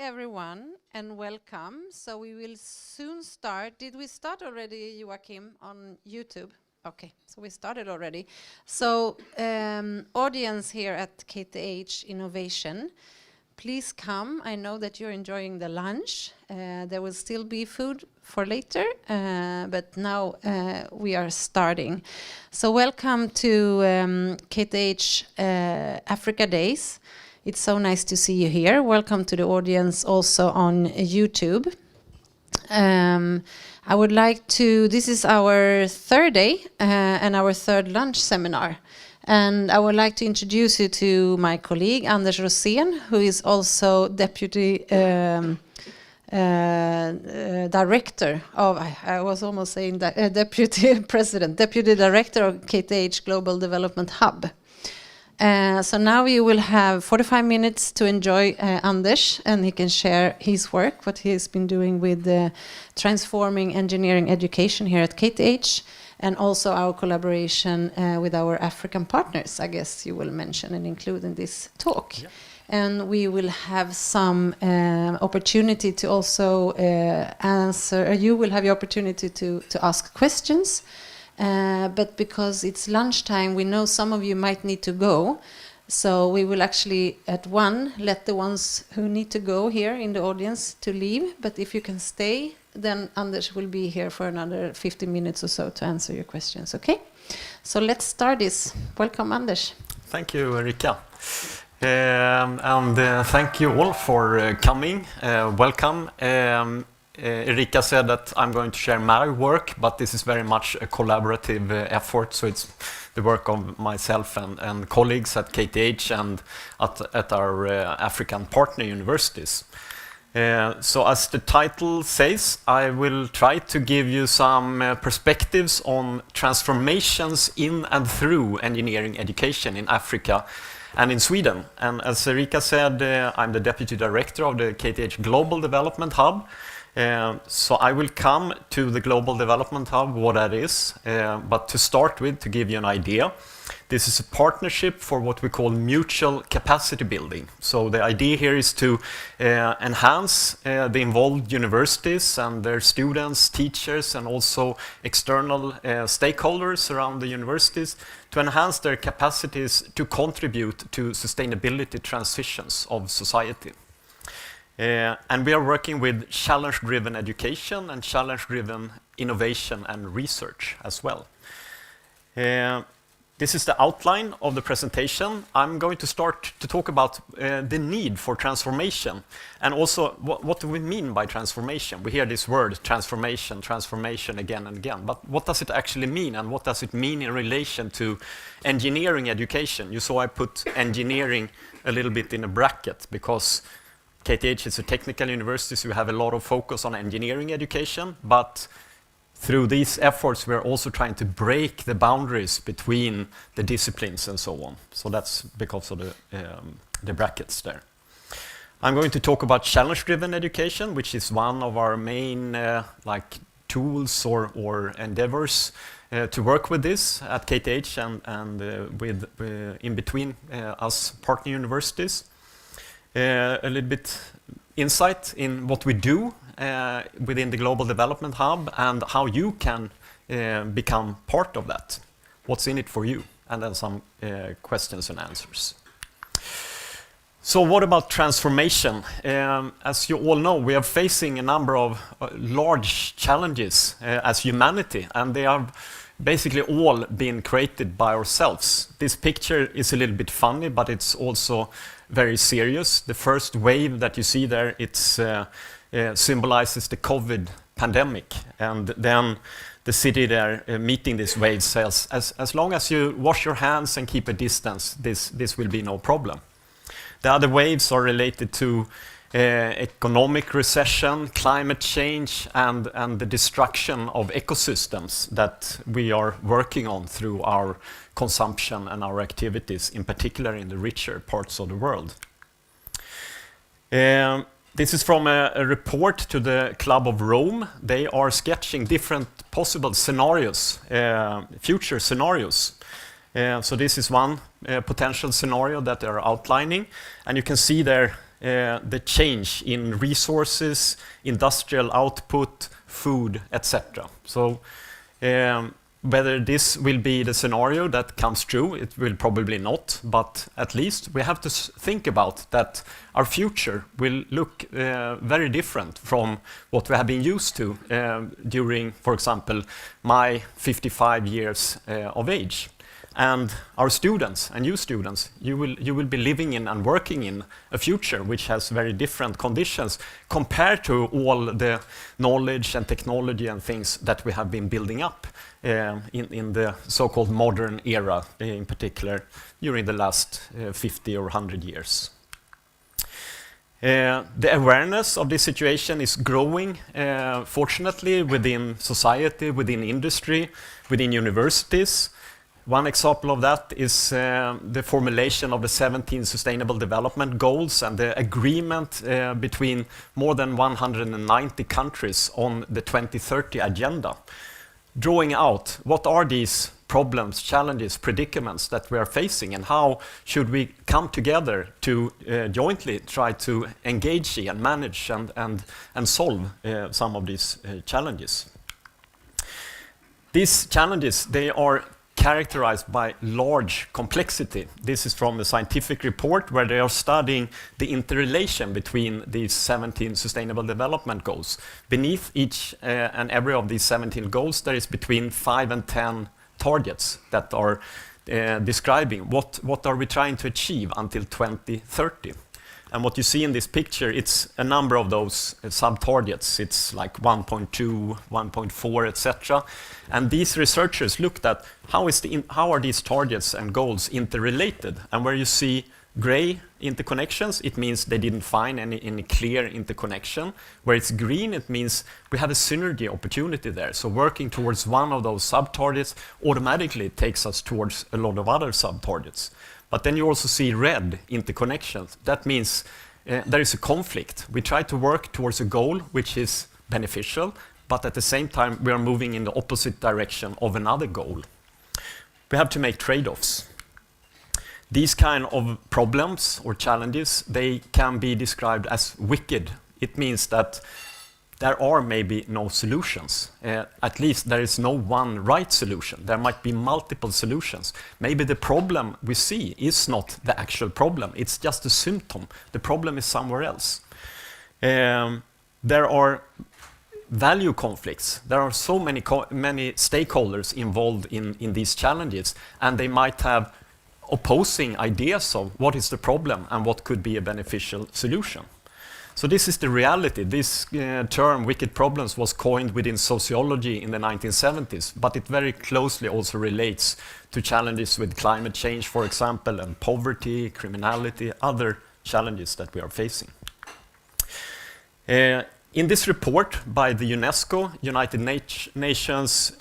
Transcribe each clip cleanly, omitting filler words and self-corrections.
everyone, and welcome. So we will soon start. Did we start already, Joachim, on YouTube? Okay, so we started already. So audience here at KTH Innovation, please come. I know that you're enjoying the lunch. There will still be food for later, but now we are starting. So welcome to KTH Africa Days. It's so nice to see you here. Welcome to the audience also on YouTube. I would like to, this is our third day and our third lunch seminar. And I would like to introduce you to my colleague, Anders Rosén, who is also Deputy Director of, I was almost saying that, Deputy President, Deputy Director of KTH Global Development Hub. So now you will have 45 minutes to enjoy Anders, and he can share his work, what he has been doing with transforming engineering education here at KTH, and also our collaboration with our African partners, I guess you will mention and include in this talk. Yeah. And we will have some opportunity to also answer, you will have the opportunity to ask questions. But because it's lunchtime, we know some of you might need to go. So we will actually, at 1, let the ones who need to go here in the audience to leave. But if you can stay, then Anders will be here for another 15 minutes or so to answer your questions, okay? So let's start this. Welcome, Anders. Thank you, Erika. Thank you all for coming. Welcome. Erika said that I'm going to share my work, but this is very much a collaborative effort, so it's the work of myself and colleagues at KTH and at our African partner universities. So as the title says, I will try to give you some perspectives on transformations in and through engineering education in Africa and in Sweden. And as Erika said, I'm the Deputy Director of the KTH Global Development Hub. So I will come to the Global Development Hub, what that is, but to start with, to give you an idea, this is a partnership for what we call mutual capacity building. So the idea here is to enhance the involved universities and their students, teachers, and also external stakeholders around the universities to enhance their capacities to contribute to sustainability transitions of society. And we are working with challenge-driven education and challenge-driven innovation and research as well. This is the outline of the presentation. I'm going to start to talk about the need for transformation and also what do we mean by transformation. We hear this word transformation, transformation again and again, but what does it actually mean and what does it mean in relation to engineering education? You saw I put engineering a little bit in a bracket because KTH is a technical university, so we have a lot of focus on engineering education, but through these efforts, we're also trying to break the boundaries between the disciplines and so on. So that's because of the brackets there. I'm going to talk about challenge-driven education, which is one of our main tools or endeavors to work with this at KTH and in between us partner universities. A little bit insight in what we do within the Global Development Hub and how you can become part of that. What's in it for you? And then some questions and answers. So what about transformation? As you all know, we are facing a number of large challenges as humanity, and they have basically all been created by ourselves. This picture is a little bit funny, but it's also very serious. The first wave that you see there, it symbolizes the COVID pandemic. And then the city there meeting this wave says, as long as you wash your hands and keep a distance, this will be no problem. The other waves are related to economic recession, climate change, and the destruction of ecosystems that we are working on through our consumption and our activities, in particular in the richer parts of the world. This is from a report to the Club of Rome. They are sketching different possible scenarios, future scenarios. So this is one potential scenario that they are outlining, and you can see there the change in resources, industrial output, food, etc. So whether this will be the scenario that comes true, it will probably not, but at least we have to think about that our future will look very different from what we have been used to during, for example, my 55 years of age. And our students and you students, you will be living in and working in a future which has very different conditions compared to all the knowledge and technology and things that we have been building up in the so-called modern era, in particular during the last 50 or 100 years. The awareness of this situation is growing, fortunately, within society, within industry, within universities. One example of that is the formulation of the 17 Sustainable Development Goals and the agreement between more than 190 countries on the 2030 agenda, drawing out what are these problems, challenges, predicaments that we are facing, and how should we come together to jointly try to engage and manage and solve some of these challenges. These challenges, they are characterized by large complexity. This is from a scientific report where they are studying the interrelation between these 17 Sustainable Development Goals. Beneath each and every of these 17 goals, there is between 5 and 10 targets that are describing what are we trying to achieve until 2030. And what you see in this picture, it's a number of those sub-targets. It's like 1.2, 1.4, etc. And these researchers looked at how are these targets and goals interrelated. And where you see gray interconnections, it means they didn't find any clear interconnection. Where it's green, it means we have a synergy opportunity there. So working towards one of those sub-targets automatically takes us towards a lot of other sub-targets. But then you also see red interconnections. That means there is a conflict. We try to work towards a goal which is beneficial, but at the same time we are moving in the opposite direction of another goal. We have to make trade-offs. These kind of problems or challenges, they can be described as wicked. It means that there are maybe no solutions. At least there is no one right solution. There might be multiple solutions. Maybe the problem we see is not the actual problem. It's just a symptom. The problem is somewhere else. There are value conflicts. There are so many stakeholders involved in these challenges, and they might have opposing ideas of what is the problem and what could be a beneficial solution. So this is the reality. This term, wicked problems, was coined within sociology in the 1970s, but it very closely also relates to challenges with climate change, for example, and poverty, criminality, other challenges that we are facing. In this report by the UNESCO, United Nations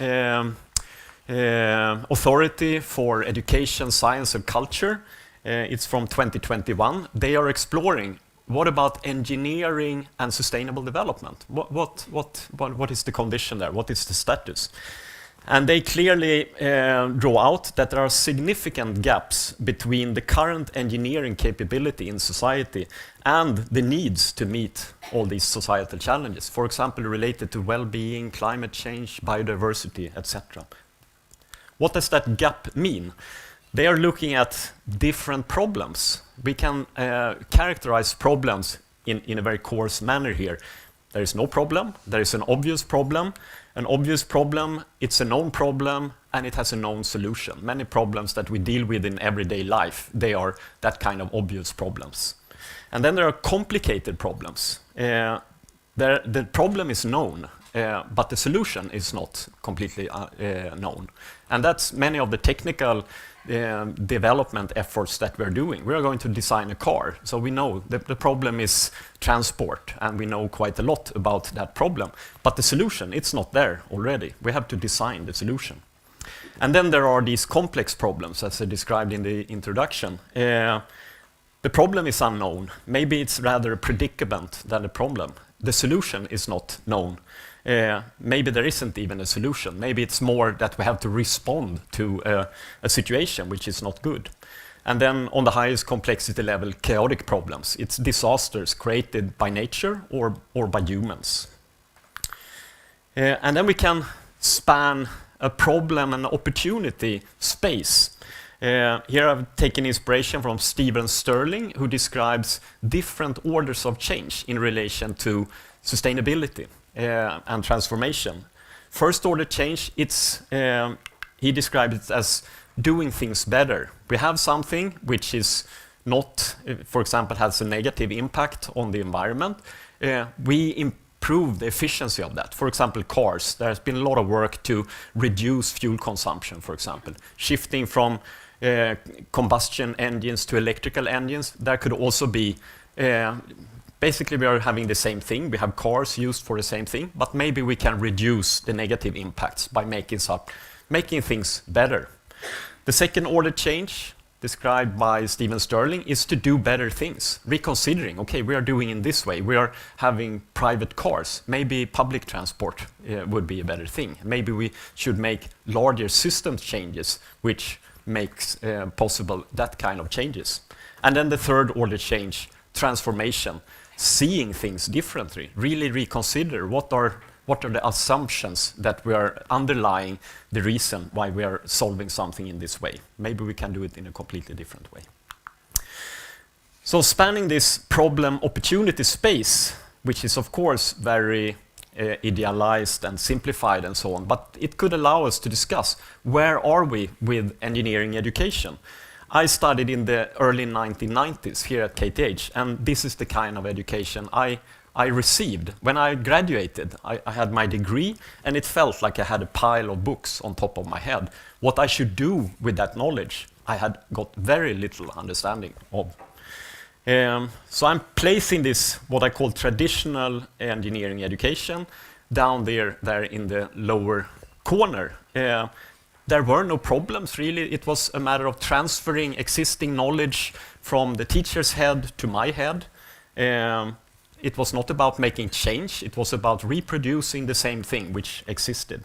Authority for Education, Science and Culture, it's from 2021, they are exploring what about engineering and sustainable development? What is the condition there? What is the status? And they clearly draw out that there are significant gaps between the current engineering capability in society and the needs to meet all these societal challenges, for example, related to well-being, climate change, biodiversity, etc. What does that gap mean? They are looking at different problems. We can characterize problems in a very coarse manner here. There is no problem, there is an obvious problem. An obvious problem, it's a known problem, and it has a known solution. Many problems that we deal with in everyday life, they are that kind of obvious problems. And then there are complicated problems. The problem is known, but the solution is not completely known. And that's many of the technical development efforts that we're doing. We are going to design a car, so we know that the problem is transport, and we know quite a lot about that problem. But the solution, it's not there already. We have to design the solution. And then there are these complex problems, as I described in the introduction. The problem is unknown. Maybe it's rather a predicament than a problem. The solution is not known. Maybe there isn't even a solution. Maybe it's more that we have to respond to a situation which is not good. And then on the highest complexity level, chaotic problems. It's disasters created by nature or by humans. And then we can span a problem and opportunity space. Here I've taken inspiration from Stephen Sterling, who describes different orders of change in relation to sustainability and transformation. First order change, he describes it as doing things better. We have something which is not, for example, has a negative impact on the environment. We improve the efficiency of that. For example, cars. There has been a lot of work to reduce fuel consumption, for example. Shifting from combustion engines to electrical engines. There could also be, basically we are having the same thing. We have cars used for the same thing, but maybe we can reduce the negative impacts by making things better. The second order change described by Stephen Sterling is to do better things, reconsidering, okay, we are doing in this way, we are having private cars, maybe public transport would be a better thing. Maybe we should make larger system changes which makes possible that kind of changes. And then the third order change, transformation, seeing things differently, really reconsider what are the assumptions that we are underlying the reason why we are solving something in this way. Maybe we can do it in a completely different way. So spanning this problem opportunity space, which is of course very idealized and simplified and so on, but it could allow us to discuss where are we with engineering education. I studied in the early 1990s here at KTH, and this is the kind of education I received. When I graduated, I had my degree, and it felt like I had a pile of books on top of my head. What I should do with that knowledge, I had got very little understanding of. So I'm placing this, what I call traditional engineering education, down there in the lower corner. There were no problems, really. It was a matter of transferring existing knowledge from the teacher's head to my head. It was not about making change, it was about reproducing the same thing which existed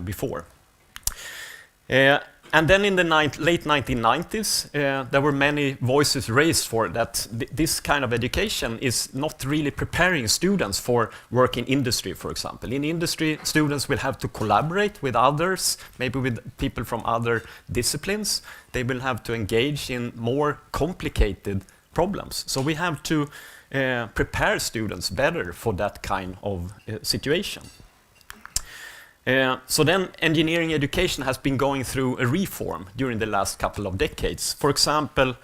before. And then in the late 1990s, there were many voices raised for that this kind of education is not really preparing students for work in industry, for example. In industry, students will have to collaborate with others, maybe with people from other disciplines. They will have to engage in more complicated problems. So we have to prepare students better for that kind of situation. So then engineering education has been going through a reform during the last couple of decades. For example,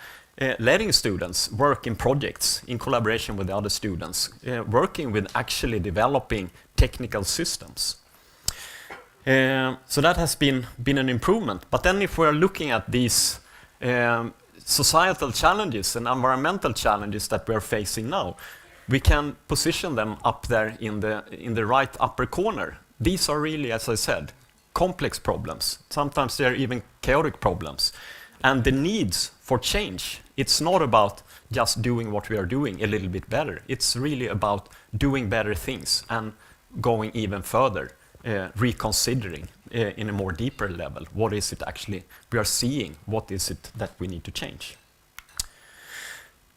letting students work in projects in collaboration with the other students, working with actually developing technical systems. So that has been an improvement. But then if we're looking at these societal challenges and environmental challenges that we are facing now, we can position them up there in the right upper corner. These are really, as I said, complex problems. Sometimes they're even chaotic problems. And the needs for change, it's not about just doing what we are doing a little bit better. It's really about doing better things and going even further, reconsidering in a more deeper level. What is it actually we are seeing? What is it that we need to change?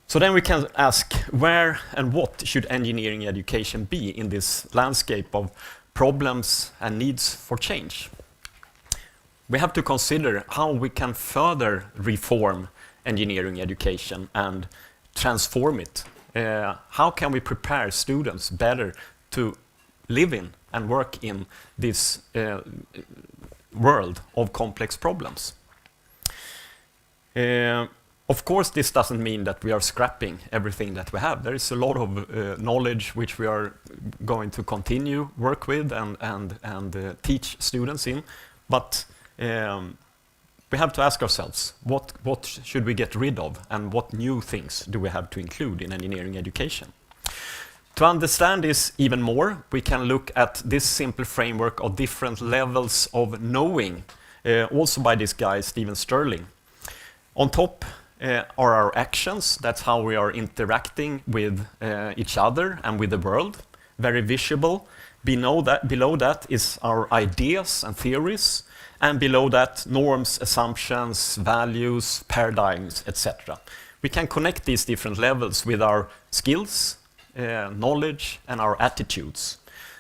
So then we can ask, where and what should engineering education be in this landscape of problems and needs for change? We have to consider how we can further reform engineering education and transform it. How can we prepare students better to live in and work in this world of complex problems? Of course, this doesn't mean that we are scrapping everything that we have. There is a lot of knowledge which we are going to continue work with and teach students in. But we have to ask ourselves, what should we get rid of, and what new things do we have to include in engineering education? To understand this even more, we can look at this simple framework of different levels of knowing, also by this guy, Stephen Sterling. On top are our actions. That's how we are interacting with each other and with the world. very visible. Below that is our ideas and theories, and below that, norms, assumptions, values, paradigms, etc. We can connect these different levels with our skills, knowledge, and our attitudes.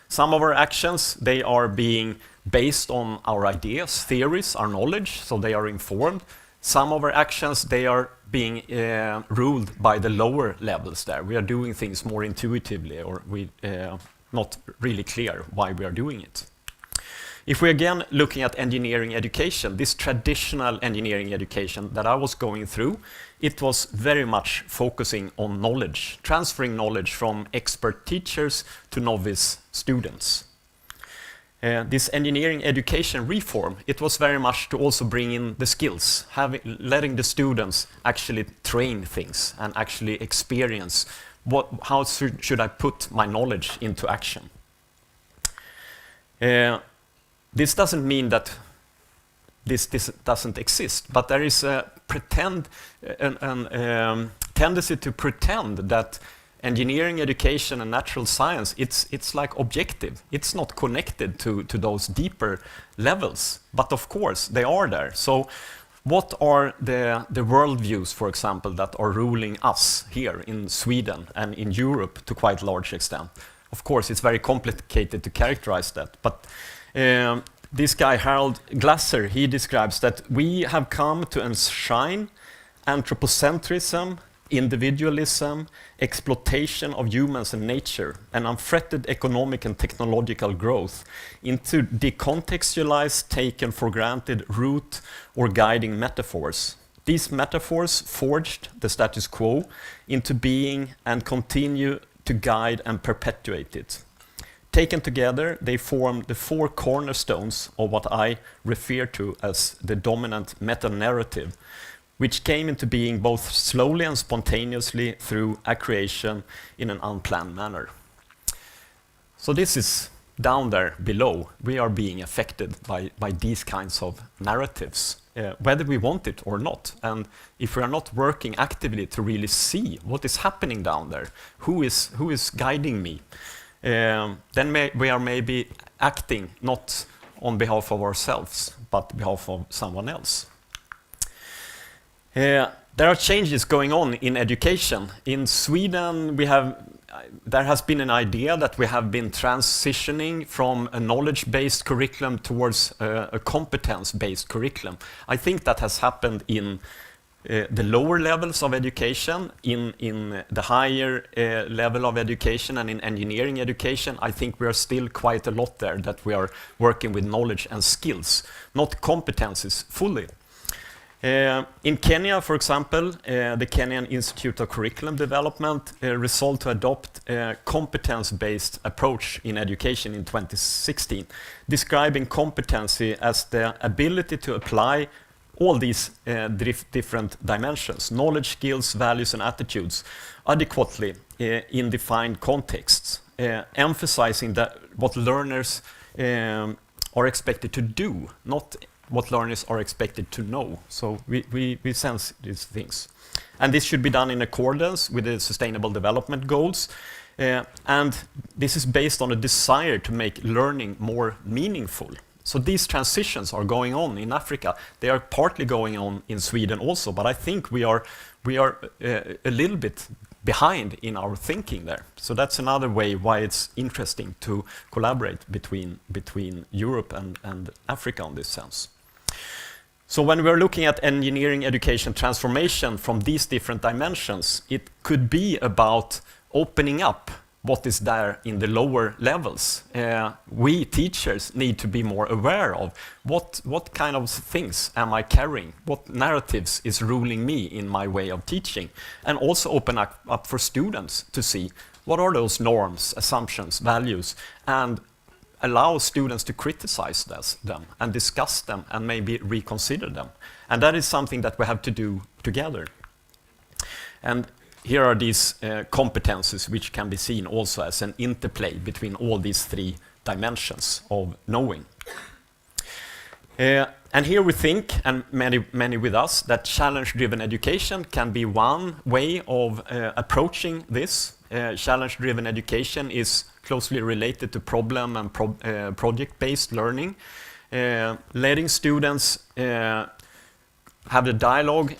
Some of our actions, they are being based on our ideas, theories, our knowledge, so they are informed. Some of our actions, they are being ruled by the lower levels there. We are doing things more intuitively, or we not really clear why we are doing it. If we're again looking at engineering education, this traditional engineering education that I was going through, it was very much focusing on knowledge, transferring knowledge from expert teachers to novice students. This engineering education reform, it was very much to also bring in the skills, letting the students actually train things and actually experience how should I put my knowledge into action. This doesn't mean that this doesn't exist, but there is a tendency to pretend that engineering education and natural science, it's like objective. It's not connected to those deeper levels, but of course they are there. So what are the worldviews, for example, that are ruling us here in Sweden and in Europe to quite large extent? Of course, it's very complicated to characterize that, but this guy, Harold Glasser, he describes that we have come to enshrine anthropocentrism, individualism, exploitation of humans and nature, and unfettered economic and technological growth into decontextualized, taken for granted root or guiding metaphors. These metaphors forged the status quo into being and continue to guide and perpetuate it. Taken together, they form the four cornerstones of what I refer to as the dominant meta-narrative, which came into being both slowly and spontaneously through accretion in an unplanned manner. So this is down there below. We are being affected by these kinds of narratives, whether we want it or not. And if we are not working actively to really see what is happening down there, who is guiding me, then we are maybe acting not on behalf of ourselves, but on behalf of someone else. There are changes going on in education. In Sweden, there has been an idea that we have been transitioning from a knowledge-based curriculum towards a competence-based curriculum. I think that has happened in the lower levels of education, in the higher level of education and in engineering education. I think we are still quite a lot there that we are working with knowledge and skills, not competences fully. In Kenya, for example, the Kenyan Institute of Curriculum Development resolved to adopt a competence-based approach in education in 2016, describing competency as the ability to apply all these different dimensions, knowledge, skills, values, and attitudes, adequately in defined contexts, emphasizing that what learners are expected to do, not what learners are expected to know. So we sense these things. And this should be done in accordance with the Sustainable Development Goals. And this is based on a desire to make learning more meaningful. So these transitions are going on in Africa. They are partly going on in Sweden also, but I think we are a little bit behind in our thinking there. So that's another way why it's interesting to collaborate between Europe and Africa in this sense. So when we're looking at engineering education transformation from these different dimensions, it could be about opening up what is there in the lower levels. We teachers need to be more aware of what kind of things am I carrying, what narratives is ruling me in my way of teaching, and also open up for students to see what are those norms, assumptions, values, and allow students to criticize them and discuss them and maybe reconsider them. And that is something that we have to do together. And here are these competences which can be seen also as an interplay between all these three dimensions of knowing. And here we think, and many with us, that challenge-driven education can be one way of approaching this. challenge-driven education is closely related to problem and project-based learning, letting students have the dialogue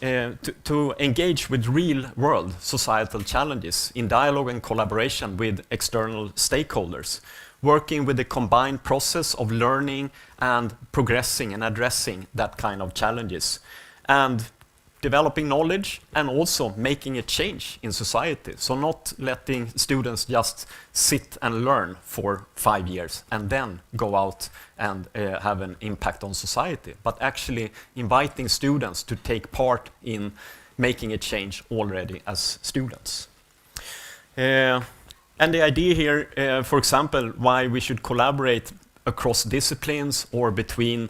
to engage with real-world societal challenges in dialogue and collaboration with external stakeholders, working with the combined process of learning and progressing and addressing that kind of challenges, and developing knowledge and also making a change in society. So not letting students just sit and learn for 5 years and then go out and have an impact on society, but actually inviting students to take part in making a change already as students. And the idea here, for example, why we should collaborate across disciplines or between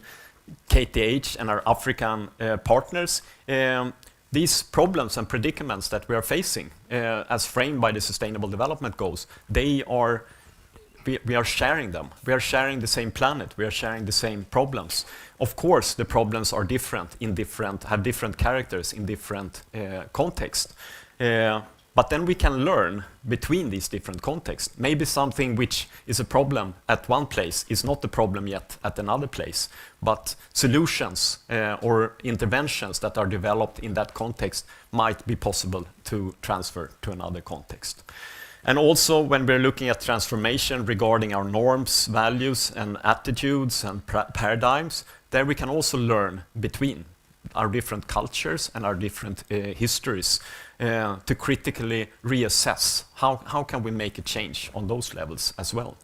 KTH and our African partners, these problems and predicaments that we are facing as framed by the Sustainable Development Goals, we are sharing them. We are sharing the same planet. We are sharing the same problems. Of course, the problems are different, have different characters in different contexts. But then we can learn between these different contexts. Maybe something which is a problem at one place is not a problem yet at another place, but solutions or interventions that are developed in that context might be possible to transfer to another context. And also when we're looking at transformation regarding our norms, values and attitudes and paradigms, there we can also learn between our different cultures and our different histories to critically reassess how can we make a change on those levels as well.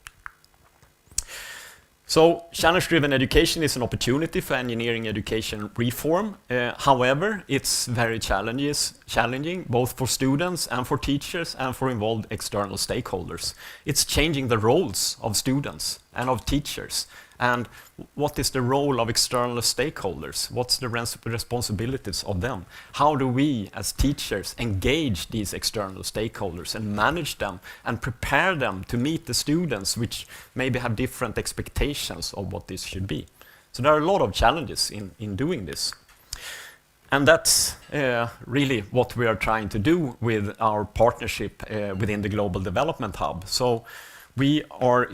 So challenge-driven education is an opportunity for engineering education reform. However, it's very challenging both for students and for teachers and for involved external stakeholders. It's changing the roles of students and of teachers. And what is the role of external stakeholders? What's the responsibilities of them? How do we as teachers engage these external stakeholders and manage them and prepare them to meet the students which maybe have different expectations of what this should be? So there are a lot of challenges in doing this. And that's really what we are trying to do with our partnership within the Global Development Hub. So we are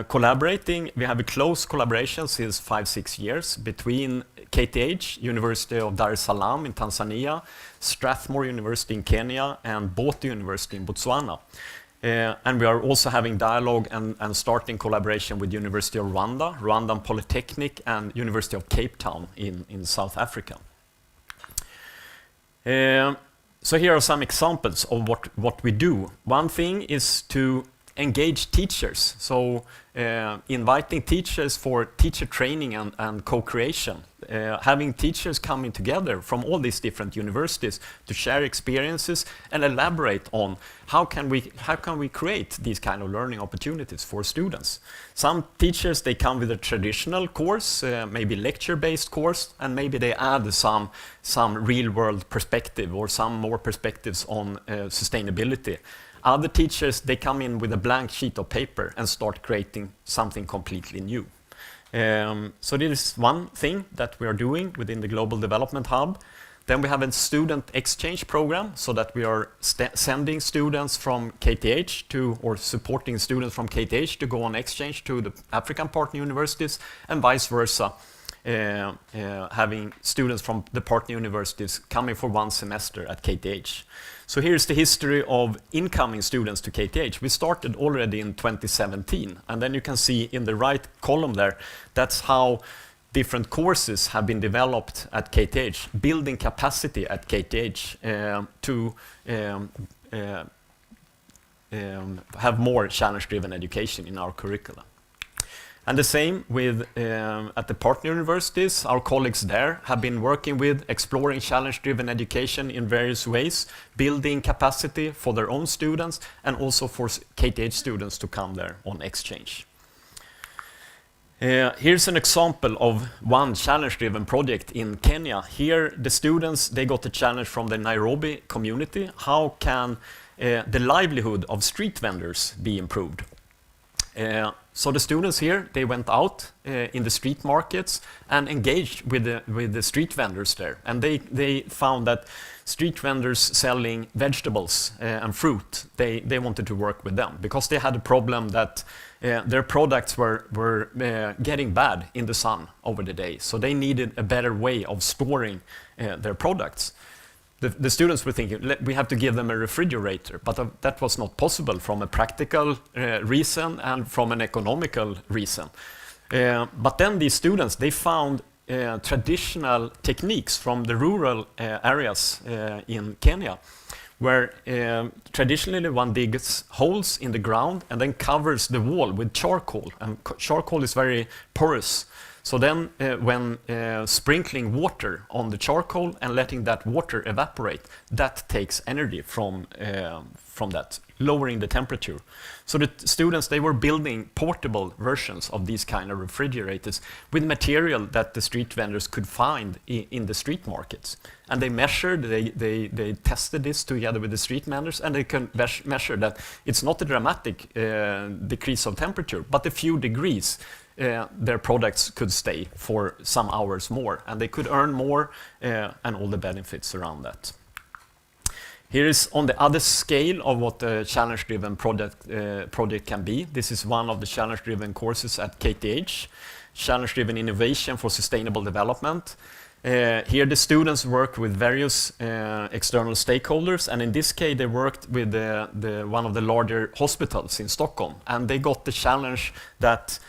collaborating. We have a close collaboration since 5-6 years between KTH, University of Dar es Salaam in Tanzania, Strathmore University in Kenya, and Bote University in Botswana. And we are also having dialogue and starting collaboration with University of Rwanda, Rwandan Polytechnic, and University of Cape Town in South Africa. So here are some examples of what we do. One thing is to engage teachers, so inviting teachers for teacher training and co-creation, having teachers coming together from all these different universities to share experiences and elaborate on how can we create these kind of learning opportunities for students. Some teachers, they come with a traditional course, maybe lecture-based course, and maybe they add some real-world perspective or some more perspectives on sustainability. Other teachers, they come in with a blank sheet of paper and start creating something completely new. So this is one thing that we are doing within the Global Development Hub. Then we have a student exchange program so that we are sending students from KTH or supporting students from KTH to go on exchange to the African partner universities and vice versa. Having students from the partner universities coming for one semester at KTH. So here's the history of incoming students to KTH. We started already in 2017, and then you can see in the right column there, that's how different courses have been developed at KTH, building capacity at KTH to have more challenge-driven education in our curricula. And the same with at the partner universities. Our colleagues there have been working with exploring challenge-driven education in various ways, building capacity for their own students and also for KTH students to come there on exchange. Here's an example of one challenge-driven project in Kenya. Here the students, they got a challenge from the Nairobi community. How can the livelihood of street vendors be improved? So the students here, they went out in the street markets and engaged with the street vendors there. And they found that street vendors selling vegetables and fruit, they wanted to work with them because they had a problem that their products were getting bad in the sun over the day. So they needed a better way of storing their products. The students were thinking, we have to give them a refrigerator, but that was not possible from a practical reason and from an economical reason. But then these students, they found traditional techniques from the rural areas in Kenya, where traditionally one digs holes in the ground and then covers the wall with charcoal. And charcoal is very porous. So then when sprinkling water on the charcoal and letting that water evaporate, that takes energy from that, lowering the temperature. So the students, they were building portable versions of these kind of refrigerators with material that the street vendors could find in the street markets. And they measured, they tested this together with the street vendors, and they can measure that it's not a dramatic decrease of temperature, but a few degrees. Their products could stay for some hours more, and they could earn more and all the benefits around that. Here is on the other scale of what the challenge-driven project can be. This is one of the challenge-driven courses at KTH, Challenge-Driven Innovation for Sustainable Development. Here the students work with various external stakeholders, and in this case they worked with one of the larger hospitals in Stockholm, and they got the challenge that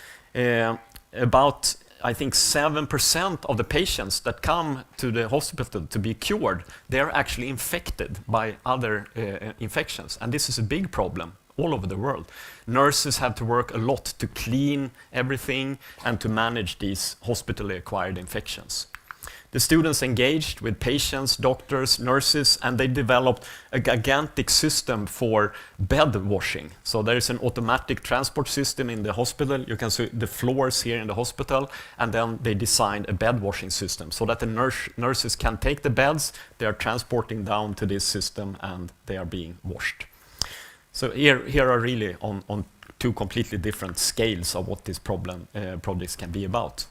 about, I think, 7% of the patients that come to the hospital to be cured, they're actually infected by other infections. And this is a big problem all over the world. Nurses have to work a lot to clean everything and to manage these hospitally acquired infections. The students engaged with patients, doctors, nurses, and they developed a gigantic system for bed washing. So there is an automatic transport system in the hospital. You can see the floors here in the hospital, and then they designed a bed washing system so that the nurses can take the beds, they are transporting down to this system, and they are being washed. So here are really on two completely different scales of what these projects can be about.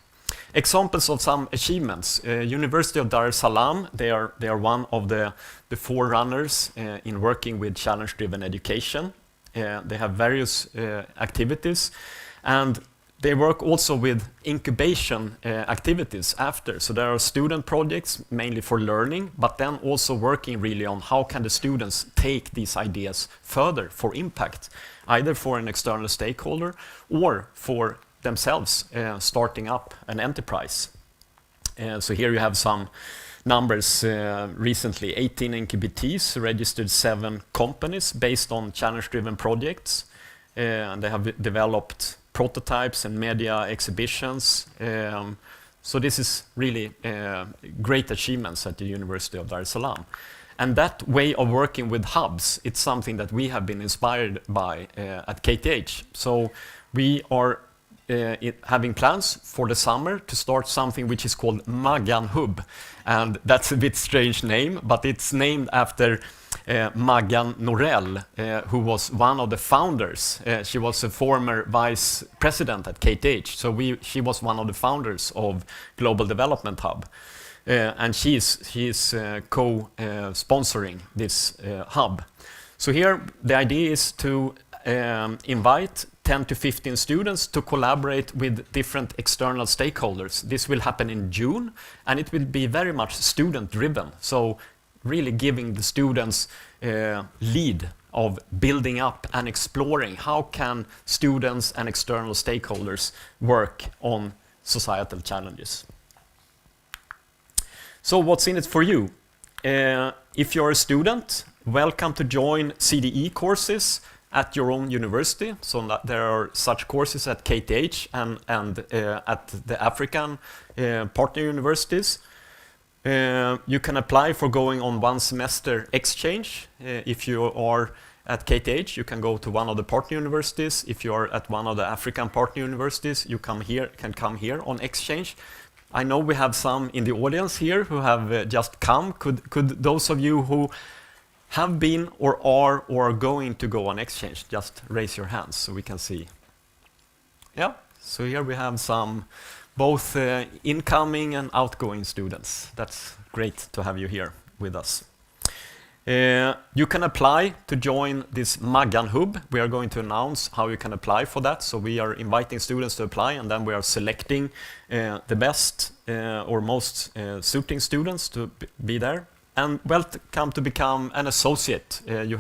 Examples of some achievements. University of Dar es Salaam, they are one of the forerunners in working with challenge-driven education. They have various activities, and they work also with incubation activities after. So there are student projects mainly for learning, but then also working really on how can the students take these ideas further for impact, either for an external stakeholder or for themselves starting up an enterprise. So here you have some numbers recently. 18 incubatees registered 7 companies based on challenge-driven projects. And they have developed prototypes and media exhibitions. So this is really great achievements at the University of Dar es Salaam. And that way of working with hubs, it's something that we have been inspired by at KTH. So we are having plans for the summer to start something which is called Maggan Hub. And that's a bit strange name, but it's named after Maggan Norell, who was one of the founders. She was a former vice president at KTH, so she was one of the founders of Global Development Hub. And she's co-sponsoring this hub. So here the idea is to invite 10 to 15 students to collaborate with different external stakeholders. This will happen in June, and it will be very much student-driven. So really giving the students lead of building up and exploring how can students and external stakeholders work on societal challenges. So what's in it for you? If you're a student, welcome to join CDE courses at your own university. So there are such courses at KTH and at the African partner universities. You can apply for going on 1 semester exchange. If you are at KTH, you can go to one of the partner universities. If you are at one of the African partner universities, you can come here on exchange. I know we have some in the audience here who have just come. Could those of you who have been or are going to go on exchange just raise your hands so we can see? Yeah, so here we have some both incoming and outgoing students. That's great to have you here with us. You can apply to join this Maggan Hub. We are going to announce how you can apply for that. So we are inviting students to apply, and then we are selecting the best or most suiting students to be there. And welcome to become an associate. You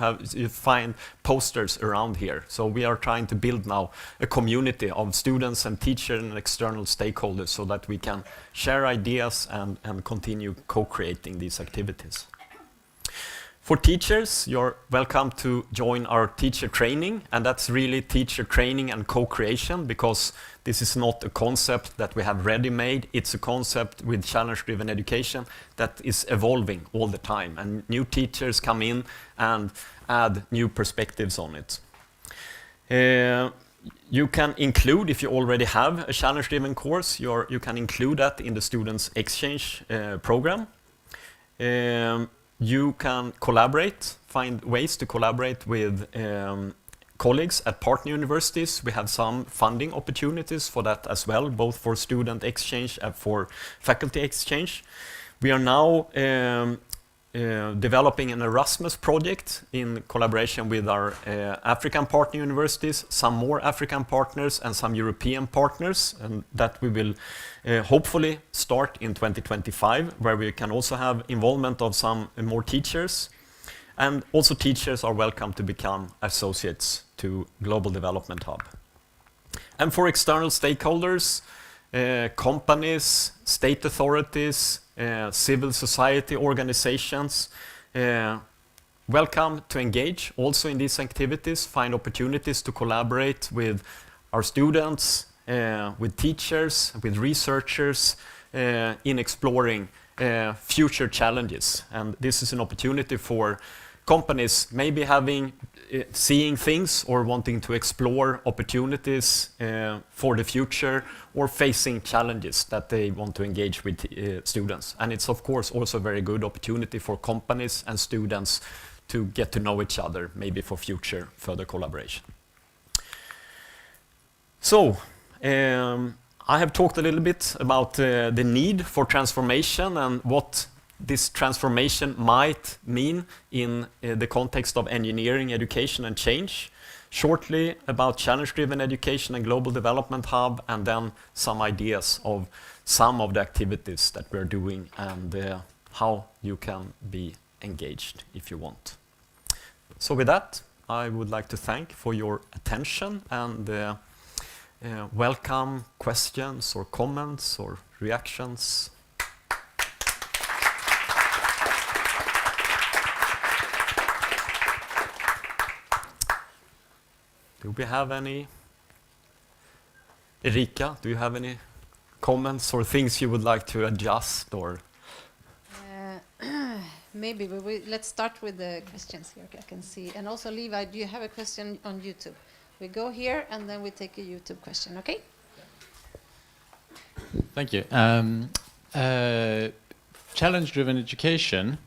find posters around here. So we are trying to build now a community of students and teachers and external stakeholders so that we can share ideas and continue co-creating these activities. For teachers, you're welcome to join our teacher training, and that's really teacher training and co-creation, because this is not a concept that we have ready-made. It's a concept with challenge-driven education that is evolving all the time, and new teachers come in and add new perspectives on it. You can include, if you already have a challenge-driven course, you can include that in the students' exchange program. You can collaborate, find ways to collaborate with colleagues at partner universities. We have some funding opportunities for that as well, both for student exchange and for faculty exchange. We are now developing an Erasmus project in collaboration with our African partner universities, some more African partners and some European partners, and that we will hopefully start in 2025, where we can also have involvement of some more teachers. And also teachers are welcome to become associates to Global Development Hub. And for external stakeholders, companies, state authorities, civil society organizations, welcome to engage also in these activities, find opportunities to collaborate with our students, with teachers, with researchers in exploring future challenges. And this is an opportunity for companies maybe seeing things or wanting to explore opportunities for the future, or facing challenges that they want to engage with students. And it's of course also a very good opportunity for companies and students to get to know each other, maybe for future further collaboration. So, I have talked a little bit about the need for transformation and what this transformation might mean in the context of engineering, education and change. Shortly about challenge-driven education and Global Development Hub, and then some ideas of some of the activities that we're doing and how you can be engaged if you want. So with that, I would like to thank for your attention and welcome questions or comments or reactions. Do we have any? Erika, do you have any comments or things you would like to adjust or? Maybe, but let's start with the questions here. I can see. And also, Levi, do you have a question on YouTube? We go here and then we take a YouTube question, okay? Thank you. Challenge-driven education,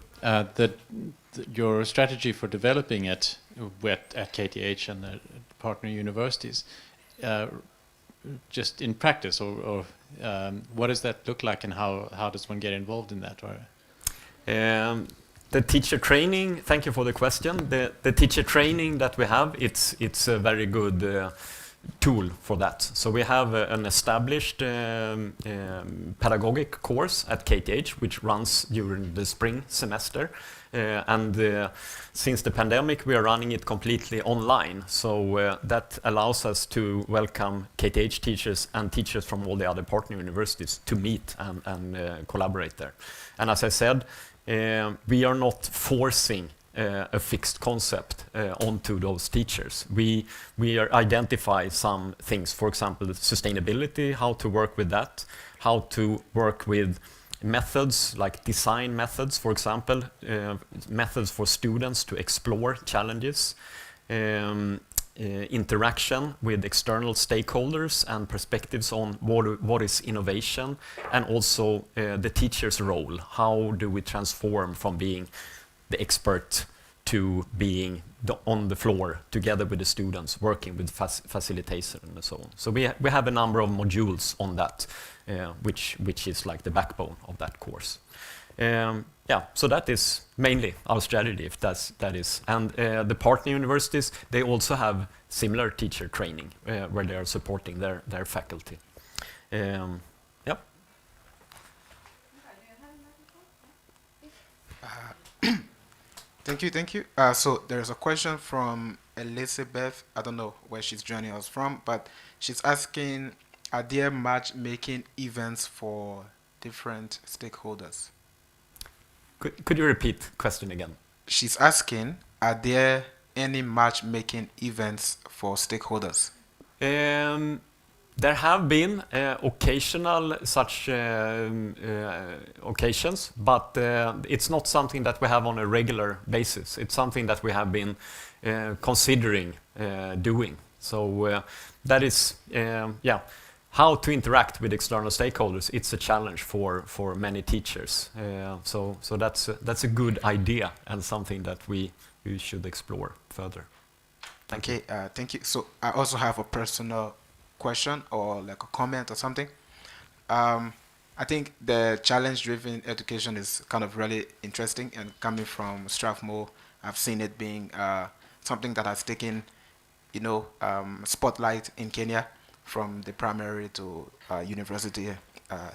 your strategy for developing it at KTH and the partner universities, just in practice, or what does that look like, and how does one get involved in that? Or the teacher training, thank you for the question. The teacher training that we have, it's a very good tool for that. So we have an established pedagogic course at KTH, which runs during the spring semester. Since the pandemic, we are running it completely online. So that allows us to welcome KTH teachers and teachers from all the other partner universities to meet and collaborate there. And as I said, we are not forcing a fixed concept onto those teachers. We identify some things, for example, sustainability, how to work with that, how to work with methods like design methods, for example, methods for students to explore challenges, interaction with external stakeholders and perspectives on what is innovation, and also the teacher's role. How do we transform from being the expert to being on the floor together with the students, working with facilitation and so on. So we have a number of modules on that, which is like the backbone of that course. Yeah, so that is mainly our strategy, if that is. And the partner universities, they also have similar teacher training where they are supporting their faculty. Yeah. Thank you. So there's a question from Elizabeth. I don't know where she's joining us from, but she's asking, are there matchmaking events for different stakeholders? Could you repeat the question again? She's asking, are there any matchmaking events for stakeholders? There have been occasional such occasions, but it's not something that we have on a regular basis. It's something that we have been considering doing. So that is, yeah, how to interact with external stakeholders. It's a challenge for many teachers. So that's a good idea and something that we should explore further. Thank you. Thank you. So I also have a personal question or like a comment or something. I think the challenge-driven education is kind of really interesting, and coming from Strathmore, I've seen it being something that has taken, spotlight in Kenya from the primary to university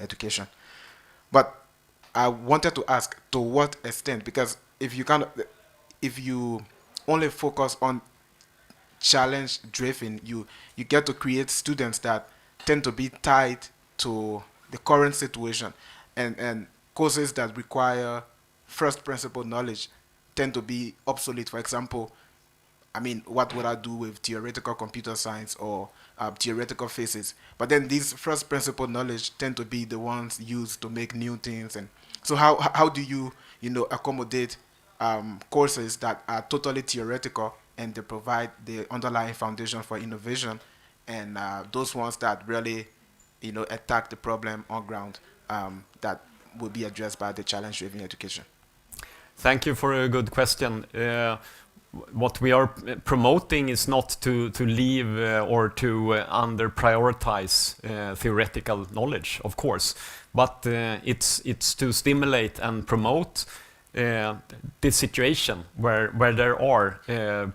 education. But I wanted to ask, to what extent? Because if you only focus on challenge driven, you get to create students that tend to be tied to the current situation, and courses that require first principle knowledge tend to be obsolete. For example, I mean, what would I do with theoretical computer science or theoretical physics? But then these first principle knowledge tend to be the ones used to make new things. And so how do you accommodate courses that are totally theoretical and they provide the underlying foundation for innovation, and those ones that really, attack the problem on ground, that will be addressed by the challenge-driven education? Thank you for a good question. What we are promoting is not to leave or to under prioritize theoretical knowledge, of course, but it's to stimulate and promote this situation where there are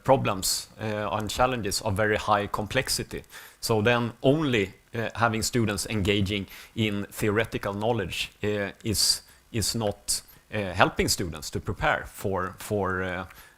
problems and challenges of very high complexity. So then only having students engaging in theoretical knowledge is not helping students to prepare for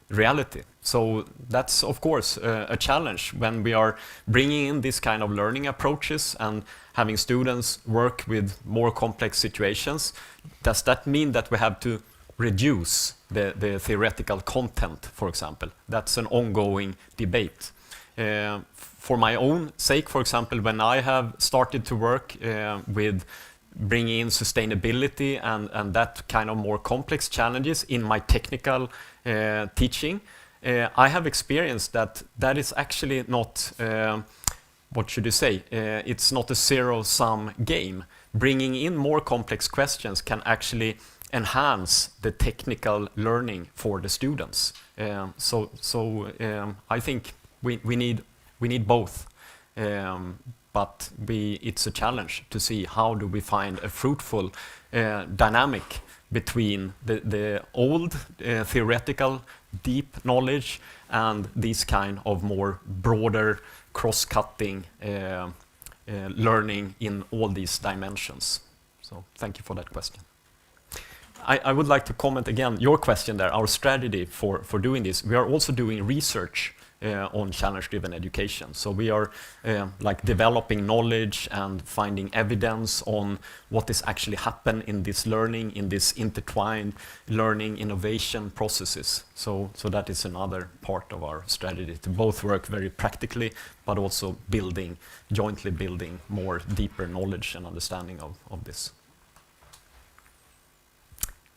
reality. So that's of course a challenge when we are bringing in this kind of learning approaches and having students work with more complex situations. Does that mean that we have to reduce the theoretical content, for example? That's an ongoing debate. For my own sake, for example, when I have started to work with bringing in sustainability and that kind of more complex challenges in my technical teaching, I have experienced that is actually not, what should you say, it's not a zero-sum game. Bringing in more complex questions can actually enhance the technical learning for the students. So I think we need both, but it's a challenge to see how do we find a fruitful dynamic between the old theoretical deep knowledge and this kind of more broader cross-cutting learning in all these dimensions. So thank you for that question. I would like to comment again your question there, our strategy for doing this. We are also doing research on challenge-driven education. So we are like developing knowledge and finding evidence on what is actually happen in this learning, in this intertwined learning innovation processes. So that is another part of our strategy, to both work very practically, but also jointly building more deeper knowledge and understanding of this.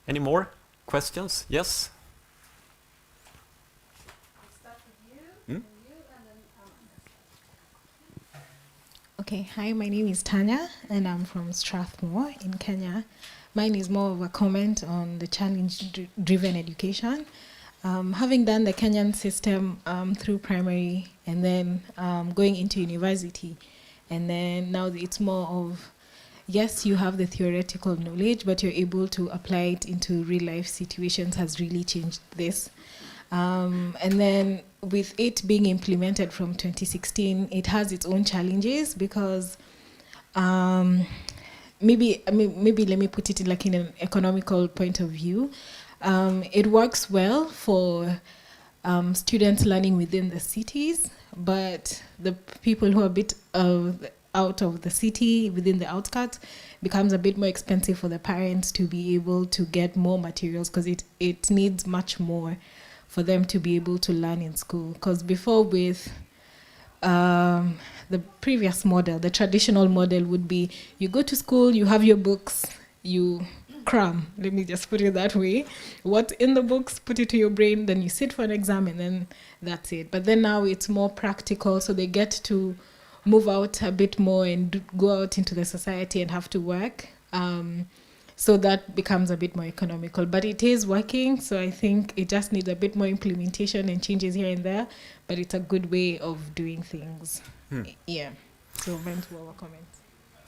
Any more questions? Yes? Okay, hi, my name is Tanya, and I'm from Strathmore in Kenya. Mine is more of a comment on the challenge-driven education. Having done the Kenyan system through primary and then going into university, and then now it's more of, yes, you have the theoretical knowledge, but you're able to apply it into real life situations has really changed this. And then with it being implemented from 2016, it has its own challenges because maybe let me put it like in an economical point of view. It works well for students learning within the cities, but the people who are a bit out of the city, within the outskirts, becomes a bit more expensive for the parents to be able to get more materials because it needs much more for them to be able to learn in school. Because before, with the previous model, the traditional model would be you go to school, you have your books, you cram, let me just put it that way. What's in the books, put it to your brain, then you sit for an exam and then that's it. But then now it's more practical, so they get to move out a bit more and go out into the society and have to work. So that becomes a bit more economical. But it is working, so I think it just needs a bit more implementation and changes here and there, but it's a good way of doing things. Yeah, so those were our comments.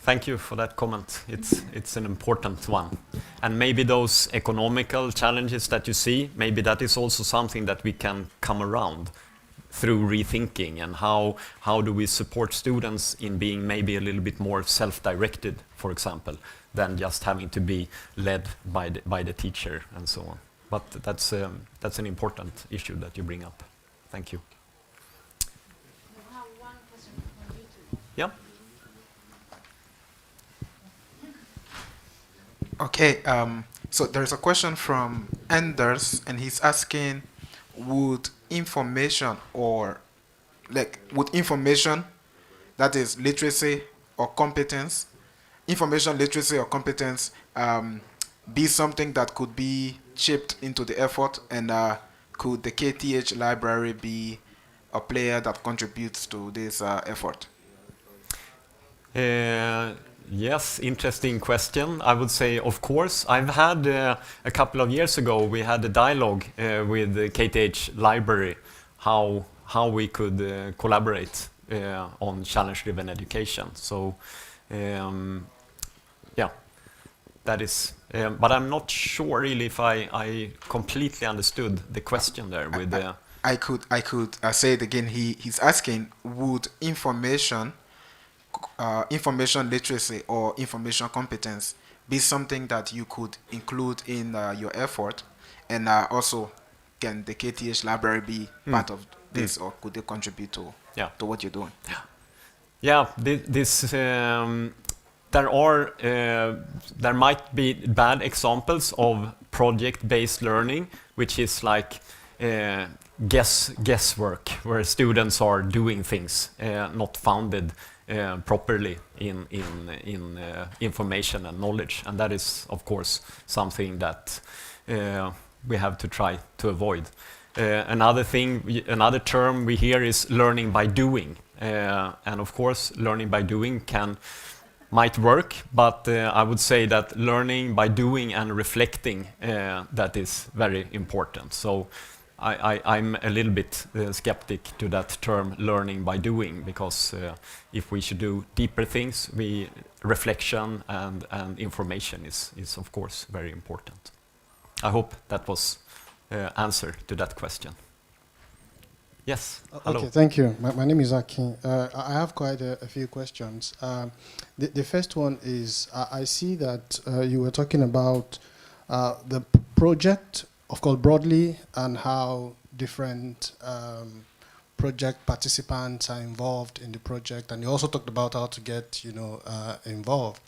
Thank you for that comment. It's an important one. And maybe those economical challenges that you see, maybe that is also something that we can come around through rethinking, and how do we support students in being maybe a little bit more self-directed, for example, than just having to be led by the teacher and so on. But that's an important issue that you bring up. Thank you. We have one question from YouTube. Yeah. Okay, so there's a question from Anders, and he's asking, would information that is literacy or competence, be something that could be chipped into the effort, and could the KTH library be a player that contributes to this effort? Yes, interesting question. I would say, of course. I've had a couple of years ago, we had a dialogue with the KTH library, how we could collaborate on challenge-driven education. So, yeah, that is. But I'm not sure really if I completely understood the question there. With I could say it again. He's asking, would information literacy or information competence be something that you could include in your effort, and also can the KTH library be part of this, or could they contribute to what you're doing? Yeah, there might be bad examples of project-based learning, which is like guesswork, where students are doing things not founded properly in information and knowledge, and that is, of course, something that we have to try to avoid. Another term we hear is learning by doing, and of course, learning by doing might work, but I would say that learning by doing and reflecting, that is very important. So I'm a little bit skeptic to that term, learning by doing, because if we should do deeper things, reflection and information is of course very important. I hope that was answer to that question. Yes, hello. Okay, thank you. My name is Akin. I have quite a few questions. The first one is, I see that you were talking about the project, of course, broadly, and how different project participants are involved in the project, and you also talked about how to get, involved.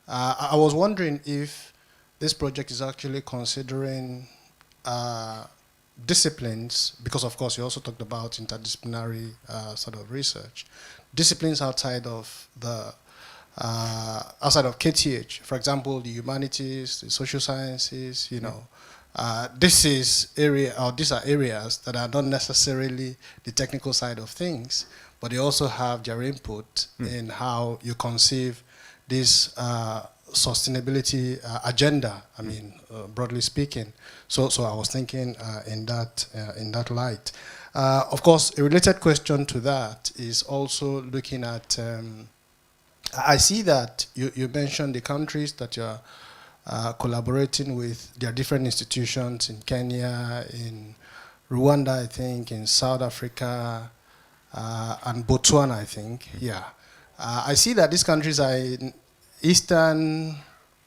I was wondering if this project is actually considering disciplines, because of course you also talked about interdisciplinary sort of research, disciplines outside of KTH, for example, the humanities, the social sciences, these are areas that are not necessarily the technical side of things, but they also have their input in how you conceive this sustainability agenda. I mean, broadly speaking. So I was thinking in that light. Of course, a related question to that is also looking at. I see that you mentioned the countries that you're collaborating with. There are different institutions in Kenya, in Rwanda, I think, in South Africa, and Botswana, I think. Yeah. I see that these countries are in Eastern,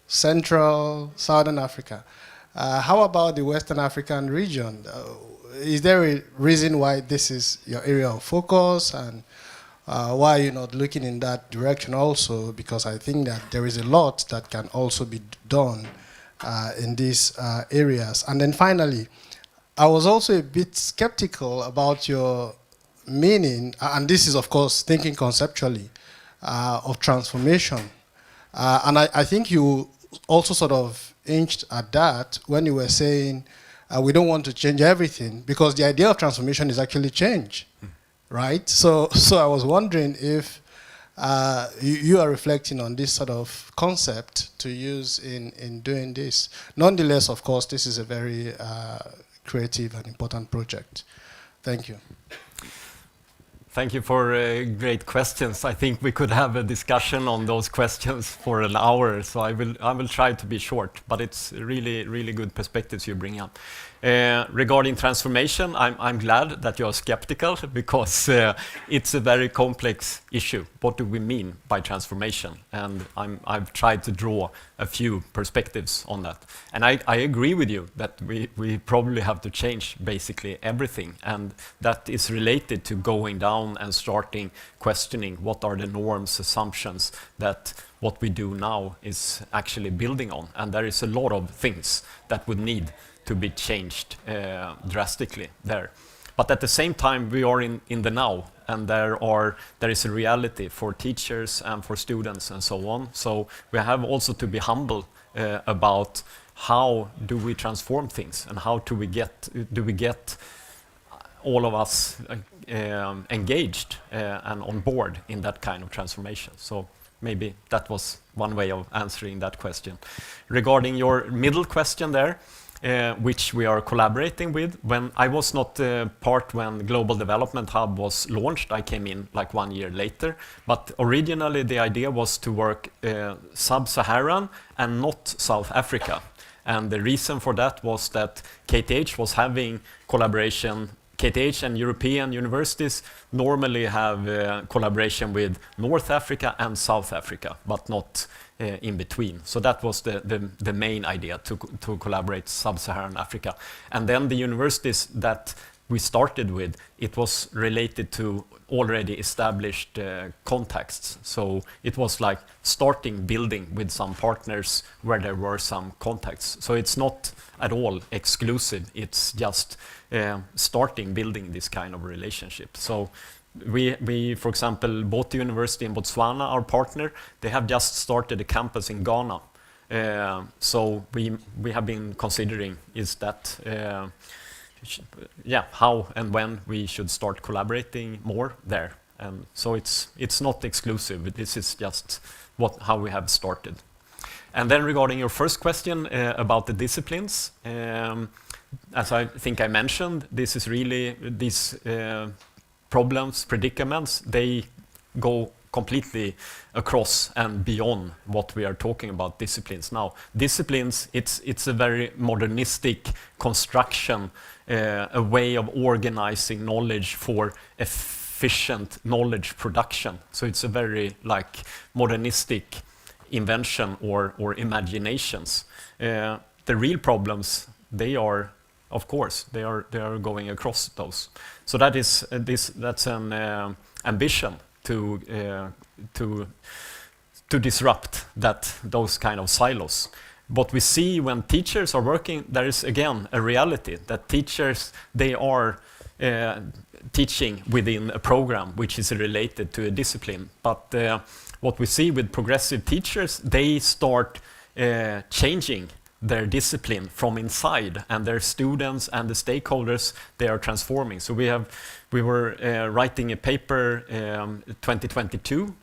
Central, Southern Africa. How about the Western African region? Is there a reason why this is your area of focus, and why you're not looking in that direction also? Because I think that there is a lot that can also be done in these areas. And then finally, I was also a bit skeptical about your meaning, and this is of course thinking conceptually, of transformation. And I think you also sort of hinged at that when you were saying we don't want to change everything, because the idea of transformation is actually change, right? So I was wondering if you are reflecting on this sort of concept to use in doing this. Nonetheless, of course, this is a very creative and important project. Thank you. Thank you for great questions. I think we could have a discussion on those questions for an hour, so I will try to be short, but it's really good perspectives you bring up. Regarding transformation, I'm glad that you're skeptical, because it's a very complex issue. What do we mean by transformation? And I've tried to draw a few perspectives on that. And I agree with you that we probably have to change basically everything, and that is related to going down and starting questioning what are the norms, assumptions that what we do now is actually building on. And there is a lot of things that would need to be changed drastically there. But at the same time, we are in the now, and there is a reality for teachers and for students and so on. So we have also to be humble about how do we transform things, and how do we get all of us engaged and on board in that kind of transformation. So maybe that was one way of answering that question. Regarding your middle question there, which we are collaborating with. When I was not part when the Global Development Hub was launched, I came in like 1 year later. But originally the idea was to work sub-Saharan and not South Africa. And the reason for that was that KTH was having collaboration. KTH and European universities normally have collaboration with North Africa and South Africa, but not in between. So that was the main idea, to collaborate sub-Saharan Africa. And then the universities that we started with, it was related to already established contexts. So it was like starting building with some partners where there were some contacts. So it's not at all exclusive, it's just starting building this kind of relationship. So we, for example, both the university in Botswana, our partner, they have just started a campus in Ghana. So we have been considering is that, how and when we should start collaborating more there. And so it's not exclusive. This is just how we have started. And then regarding your first question about the disciplines, as I think I mentioned, this is really these problems, predicaments, they go completely across and beyond what we are talking about disciplines now. Disciplines, it's a very modernistic construction, a way of organizing knowledge for efficient knowledge production. So it's a very like modernistic invention or imaginations. The real problems, they are, of course, they are going across those. So that is that's an ambition to disrupt those kind of silos. What we see when teachers are working, there is again a reality that teachers, they are teaching within a program which is related to a discipline. But what we see with progressive teachers, they start changing their discipline from inside, and their students and the stakeholders, they are transforming. So we were writing a paper 2022.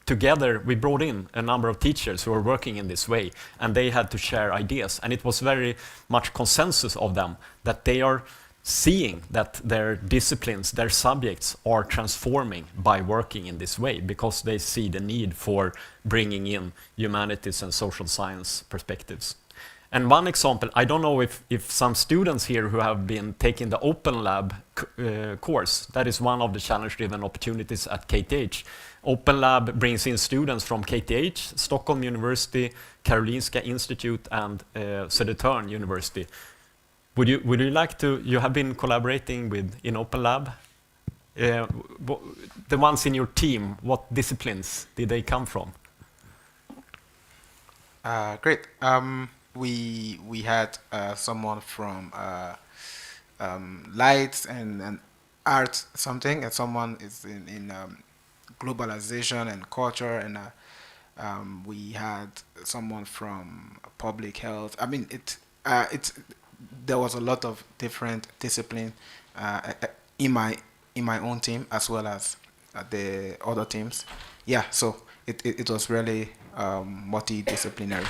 Together we brought in a number of teachers who are working in this way, and they had to share ideas, and it was very much consensus of them that they are seeing that their disciplines, their subjects are transforming by working in this way, because they see the need for bringing in humanities and social science perspectives. And one example, I don't know if some students here who have been taking the Open Lab course, that is one of the challenge-driven opportunities at KTH. Open Lab brings in students from KTH, Stockholm University, Karolinska Institute, and Södertörn University. Would you like to, you have been collaborating with in Open Lab? The ones in your team, what disciplines did they come from? Great. We had someone from lights and art something, and someone is in globalization and culture, and we had someone from public health. I mean, there was a lot of different discipline in my own team as well as the other teams. Yeah, so it was really multidisciplinary.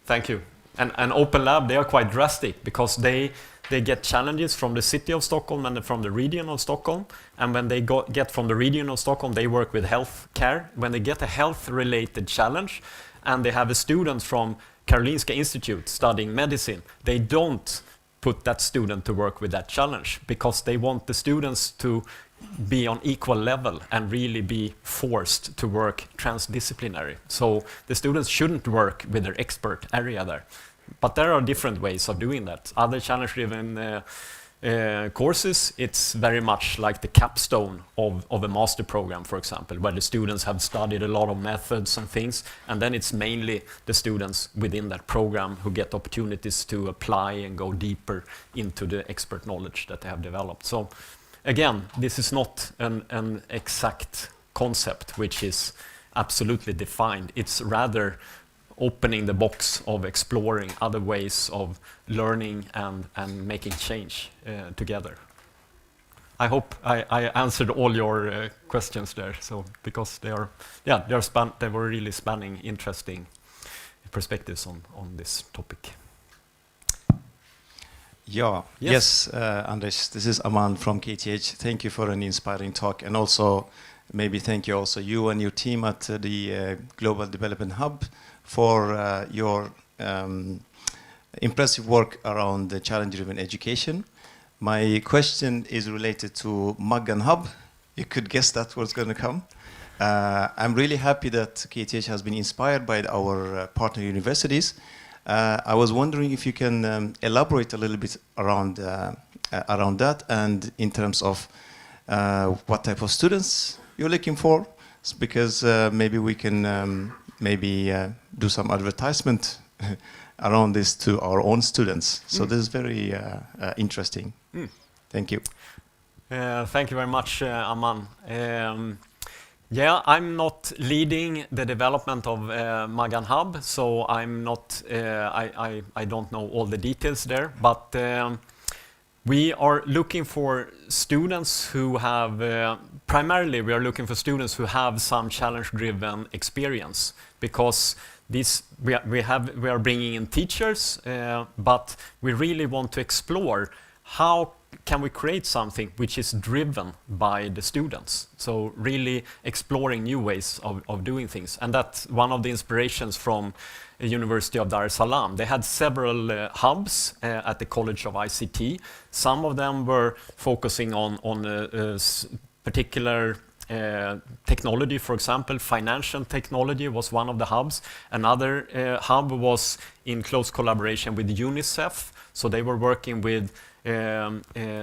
Thank you. And Open Lab, they are quite drastic, because they get challenges from the city of Stockholm and from the region of Stockholm. And when they get from the region of Stockholm, they work with health care. When they get a health-related challenge, and they have a student from Karolinska Institute studying medicine, they don't put that student to work with that challenge, because they want the students to be on equal level and really be forced to work transdisciplinary. So the students shouldn't work with their expert area there. But there are different ways of doing that. Other challenge-driven courses, it's very much like the capstone of a master program, for example, where the students have studied a lot of methods and things, and then it's mainly the students within that program who get opportunities to apply and go deeper into the expert knowledge that they have developed. So again, this is not an exact concept which is absolutely defined. It's rather opening the box of exploring other ways of learning and making change together. I hope I answered all your questions there. So because they were really spanning interesting perspectives on this topic. Yeah. Yes, Anders, this is Aman from KTH. Thank you for an inspiring talk, and also maybe thank you also you and your team at the Global Development Hub for your impressive work around the challenge-driven education. My question is related to Magan Hub. You could guess that was going to come. I'm really happy that KTH has been inspired by our partner universities. I was wondering if you can elaborate a little bit around that, and in terms of what type of students you're looking for, because maybe we can do some advertisement around this to our own students. So this is very interesting. Thank you. Thank you very much, Aman. Yeah, I'm not leading the development of Magan Hub, so I'm not. I don't know all the details there, but we are looking for students who have. Primarily, we are looking for students who have some challenge-driven experience, because we are bringing in teachers, but we really want to explore how can we create something which is driven by the students. So really exploring new ways of doing things. And that's one of the inspirations from the University of Dar es Salaam. They had several hubs at the College of ICT. Some of them were focusing on a particular technology, for example, financial technology was one of the hubs. Another hub was in close collaboration with UNICEF. So they were working with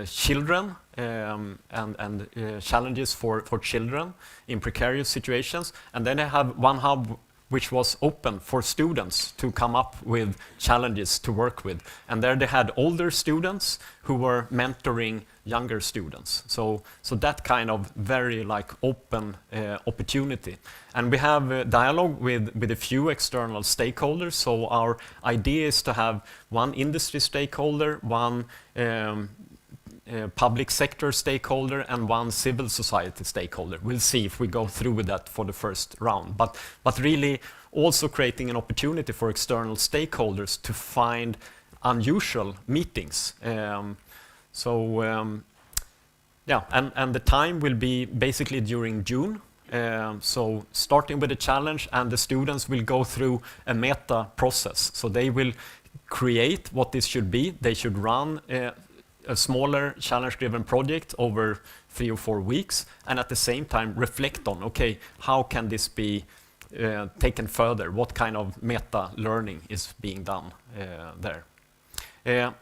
children and challenges for children in precarious situations. And then they have one hub which was open for students to come up with challenges to work with. And there they had older students who were mentoring younger students. So that kind of very like open opportunity. And we have a dialogue with a few external stakeholders. So our idea is to have one industry stakeholder, one public sector stakeholder, and one civil society stakeholder. We'll see if we go through with that for the first round. But really also creating an opportunity for external stakeholders to find unusual meetings. Yeah, and the time will be basically during June. So starting with a challenge, and the students will go through a meta process. So they will create what this should be. They should run a smaller challenge-driven project over 3 or 4 weeks, and at the same time reflect on, okay, how can this be taken further? What kind of meta learning is being done there?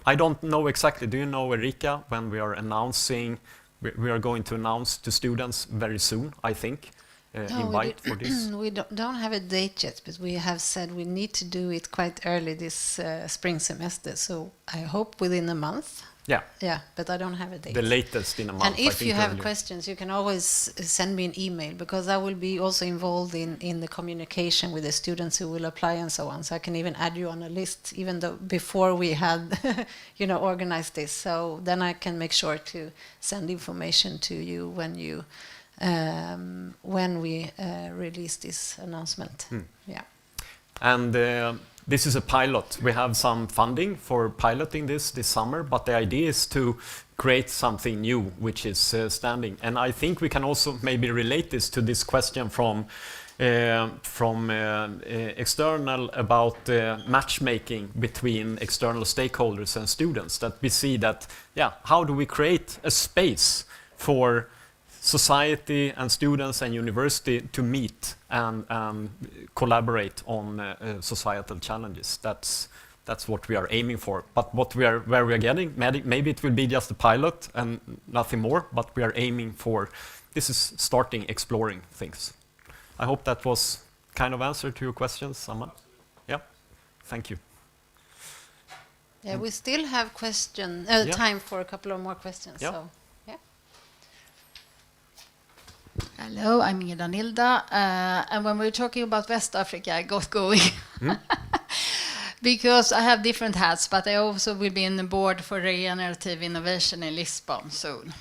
I don't know exactly. Do you know, Erika, when we are announcing? We are going to announce to students very soon, I think. Invite for this. We don't have a date yet, but we have said we need to do it quite early this spring semester. So I hope within a month. Yeah. Yeah, but I don't have a date. The latest in a month. And if you have earlier. questions, you can always send me an email, because I will be also involved in the communication with the students who will apply and so on. So I can even add you on a list, even though before we had, organized this. So then I can make sure to send information to you when we release this announcement. Yeah. And this is a pilot. We have some funding for piloting this summer, but the idea is to create something new, which is standing. And I think we can also maybe relate this to this question from external about matchmaking between external stakeholders and students. That we see that, how do we create a space for society and students and university to meet and collaborate on societal challenges. That's what we are aiming for. But where we are getting, maybe it will be just a pilot and nothing more, but we are aiming for, this is starting exploring things. I hope that was kind of answer to your questions, Saman. Yeah, thank you. Yeah, we still have time for a couple of more questions. Yeah. So. Hello, I'm Ida Nilda, and when we're talking about West Africa, I got going. Because I have different hats, but I also will be in the board for regenerative innovation in Lisbon soon.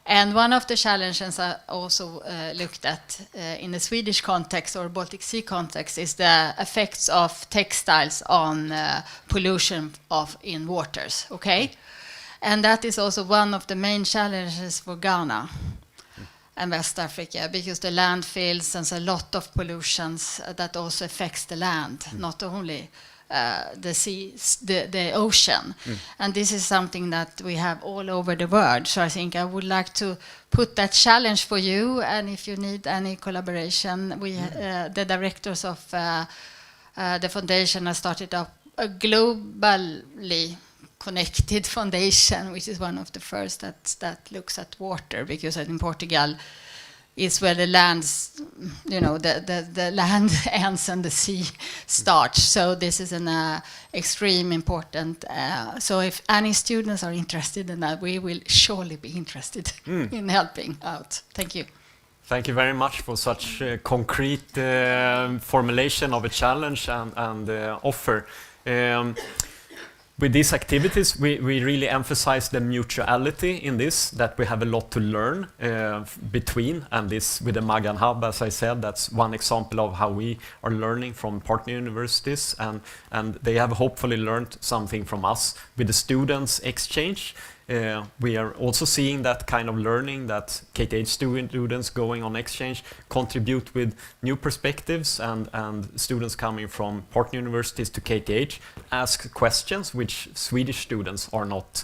And one of the challenges I also looked at in the Swedish context or Baltic Sea context is the effects of textiles on pollution in waters, okay? And that is also one of the main challenges for Ghana and West Africa, because the landfills and a lot of pollutions that also affects the land, not only the seas, the ocean. And this is something that we have all over the world. So I think I would like to put that challenge for you, and if you need any collaboration, we the directors of the foundation have started up a globally connected foundation, which is one of the first that looks at water, because in Portugal is where the lands, the land ends and the sea starts. So this is an extreme important. So if any students are interested in that, we will surely be interested in helping out. Thank you. Thank you very much for such concrete formulation of a challenge and offer. With these activities, we really emphasize the mutuality in this, that we have a lot to learn between, and this with the Magan Hub, as I said, that's one example of how we are learning from partner universities, and they have hopefully learned something from us. With the students exchange, we are also seeing that kind of learning, that KTH students going on exchange contribute with new perspectives, and students coming from partner universities to KTH ask questions which Swedish students are not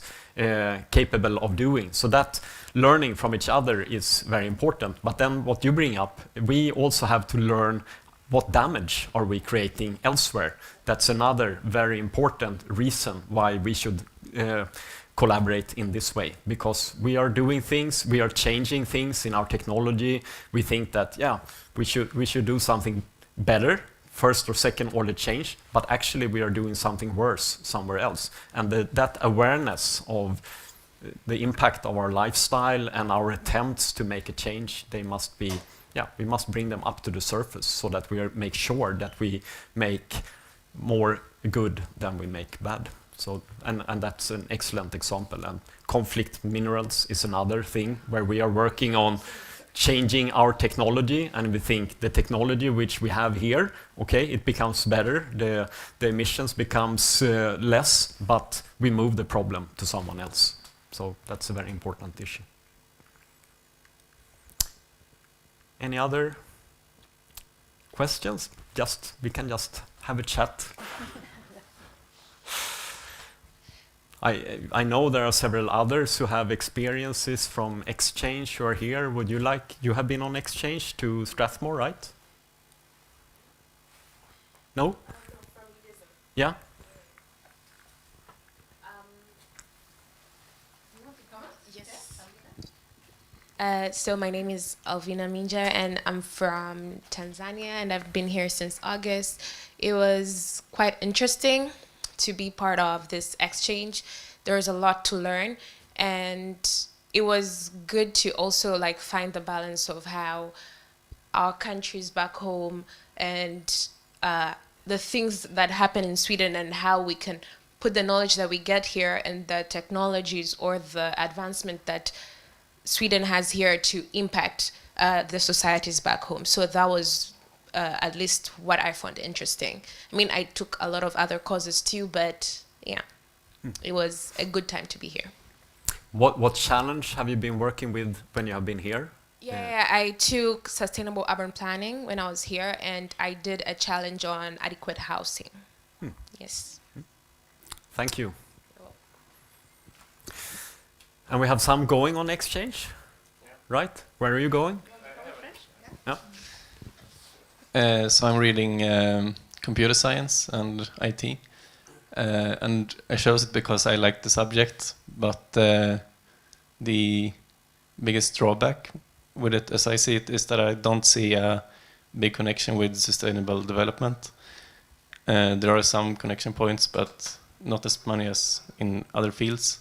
capable of doing. So that learning from each other is very important. But then what you bring up, we also have to learn what damage are we creating elsewhere. That's another very important reason why we should collaborate in this way, because we are doing things, we are changing things in our technology. We think that we should do something better, first or second order change, but actually we are doing something worse somewhere else. And that awareness of the impact of our lifestyle and our attempts to make a change, they must be, we must bring them up to the surface so that we make sure that we make more good than we make bad. So, and that's an excellent example. And conflict minerals is another thing where we are working on changing our technology, and we think the technology which we have here, okay, it becomes better, the emissions becomes less, but we move the problem to someone else. So that's a very important issue. Any other questions? We can just have a chat. I know there are several others who have experiences from exchange who are here. Would you like, you have been on exchange to Strathmore, right? No? Yeah? So my name is Alvina Minja, and I'm from Tanzania, and I've been here since August. It was quite interesting to be part of this exchange. There was a lot to learn, and it was good to also like find the balance of how our countries back home and the things that happen in Sweden, and how we can put the knowledge that we get here and the technologies or the advancement that Sweden has here to impact the societies back home. So that was at least what I found interesting. I mean, I took a lot of other courses too, but yeah, it was a good time to be here. What challenge have you been working with when you have been here? Yeah, I took sustainable urban planning when I was here, and I did a challenge on adequate housing. Yes. Thank you. And we have some going on exchange, right? Where are you going? Yeah. So I'm reading computer science and IT, and I chose it because I like the subject, but the biggest drawback with it, as I see it, is that I don't see a big connection with sustainable development. There are some connection points, but not as many as in other fields.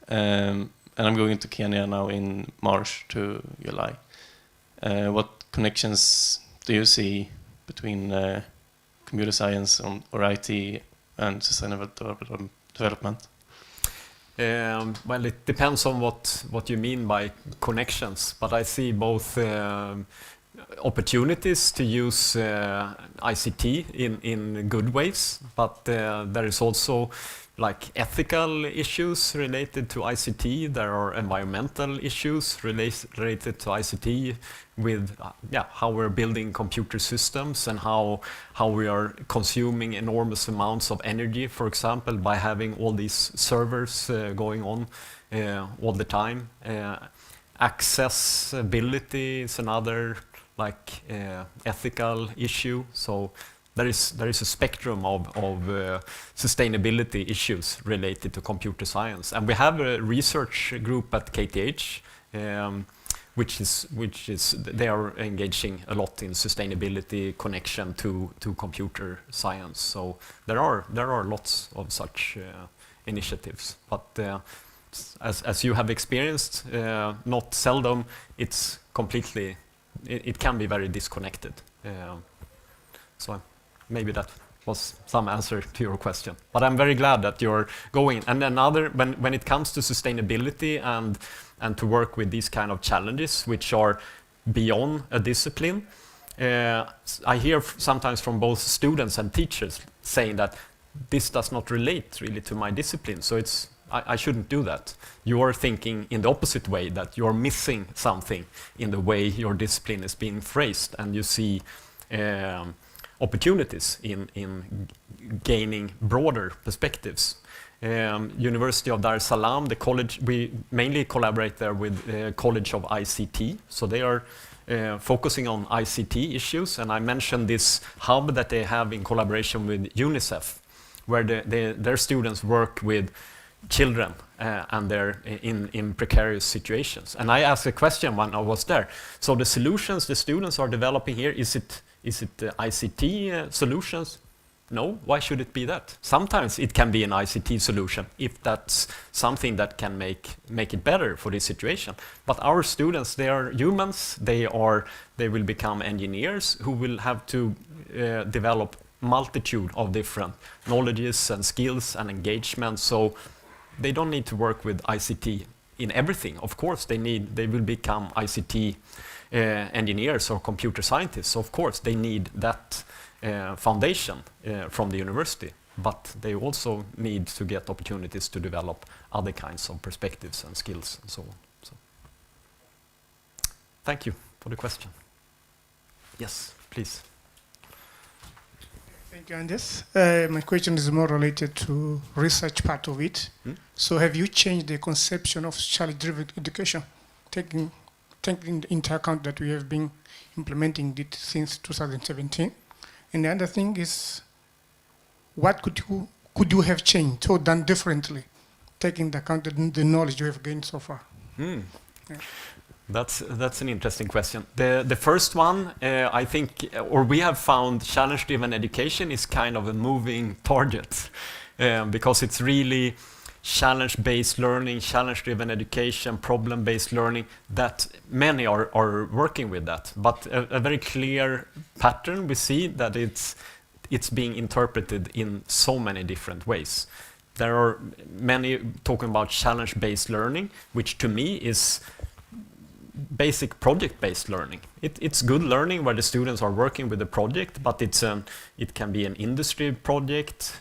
And I'm going to Kenya now in March to July. What connections do you see between computer science or IT and sustainable development? Well, it depends on what you mean by connections, but I see both opportunities to use ICT in good ways, but there is also like ethical issues related to ICT. There are environmental issues related to ICT with how we're building computer systems and how we are consuming enormous amounts of energy, for example, by having all these servers going on all the time. Accessibility is another ethical issue. So there is a spectrum of sustainability issues related to computer science, and we have a research group at KTH, which is they are engaging a lot in sustainability connection to computer science. So there are lots of such initiatives, but as you have experienced, not seldom it's completely. It can be very disconnected. So maybe that was some answer to your question. But I'm very glad that you're going. And another, when it comes to sustainability and to work with these kind of challenges, which are beyond a discipline, I hear sometimes from both students and teachers saying that this does not relate really to my discipline, so I shouldn't do that. You are thinking in the opposite way, that you're missing something in the way your discipline is being phrased, and you see opportunities in gaining broader perspectives. University of Dar es Salaam, the college, we mainly collaborate there with College of ICT, so they are focusing on ICT issues, and I mentioned this hub that they have in collaboration with UNICEF, where their students work with children and they're in precarious situations. And I asked a question when I was there. So the solutions the students are developing here, is it ICT solutions? No, why should it be that? Sometimes it can be an ICT solution if that's something that can make it better for this situation. But our students, they are humans, they will become engineers who will have to develop multitude of different knowledges and skills and engagement. So they don't need to work with ICT in everything. Of course, they will become ICT engineers or computer scientists. So of course, they need that foundation from the university, but they also need to get opportunities to develop other kinds of perspectives and skills and so on. So, thank you for the question. Yes, please. Thank you, Anders. My question is more related to research part of it. So have you changed the conception of challenge-driven education, taking into account that we have been implementing it since 2017? And the other thing is, what could you have changed or done differently, taking into account the knowledge you have gained so far? Yeah. That's an interesting question. The first one, I think, or we have found challenge-driven education is kind of a moving target because it's really challenge-based learning, challenge-driven education, problem-based learning, that many are working with that. But a very clear pattern we see that it's being interpreted in so many different ways. There are many talking about challenge-based learning, which to me is basic project-based learning. It's good learning where the students are working with a project, but it can be an industry project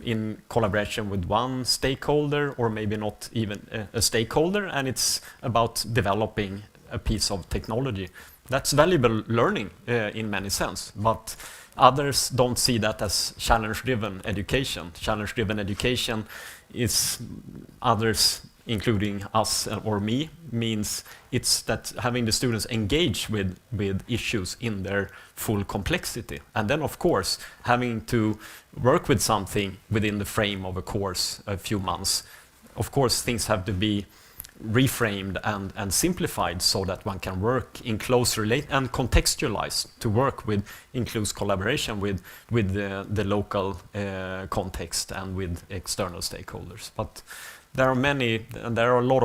in collaboration with one stakeholder, or maybe not even a stakeholder, and it's about developing a piece of technology. That's valuable learning in many sense, but others don't see that as challenge-driven education. Challenge-driven education is others, including us or me, means it's that having the students engage with issues in their full complexity. And then, of course, having to work with something within the frame of a course a few months. Of course, things have to be reframed and simplified so that one can work in close and contextualized to work with, in close collaboration with the local context and with external stakeholders. But there are many, and there are a lot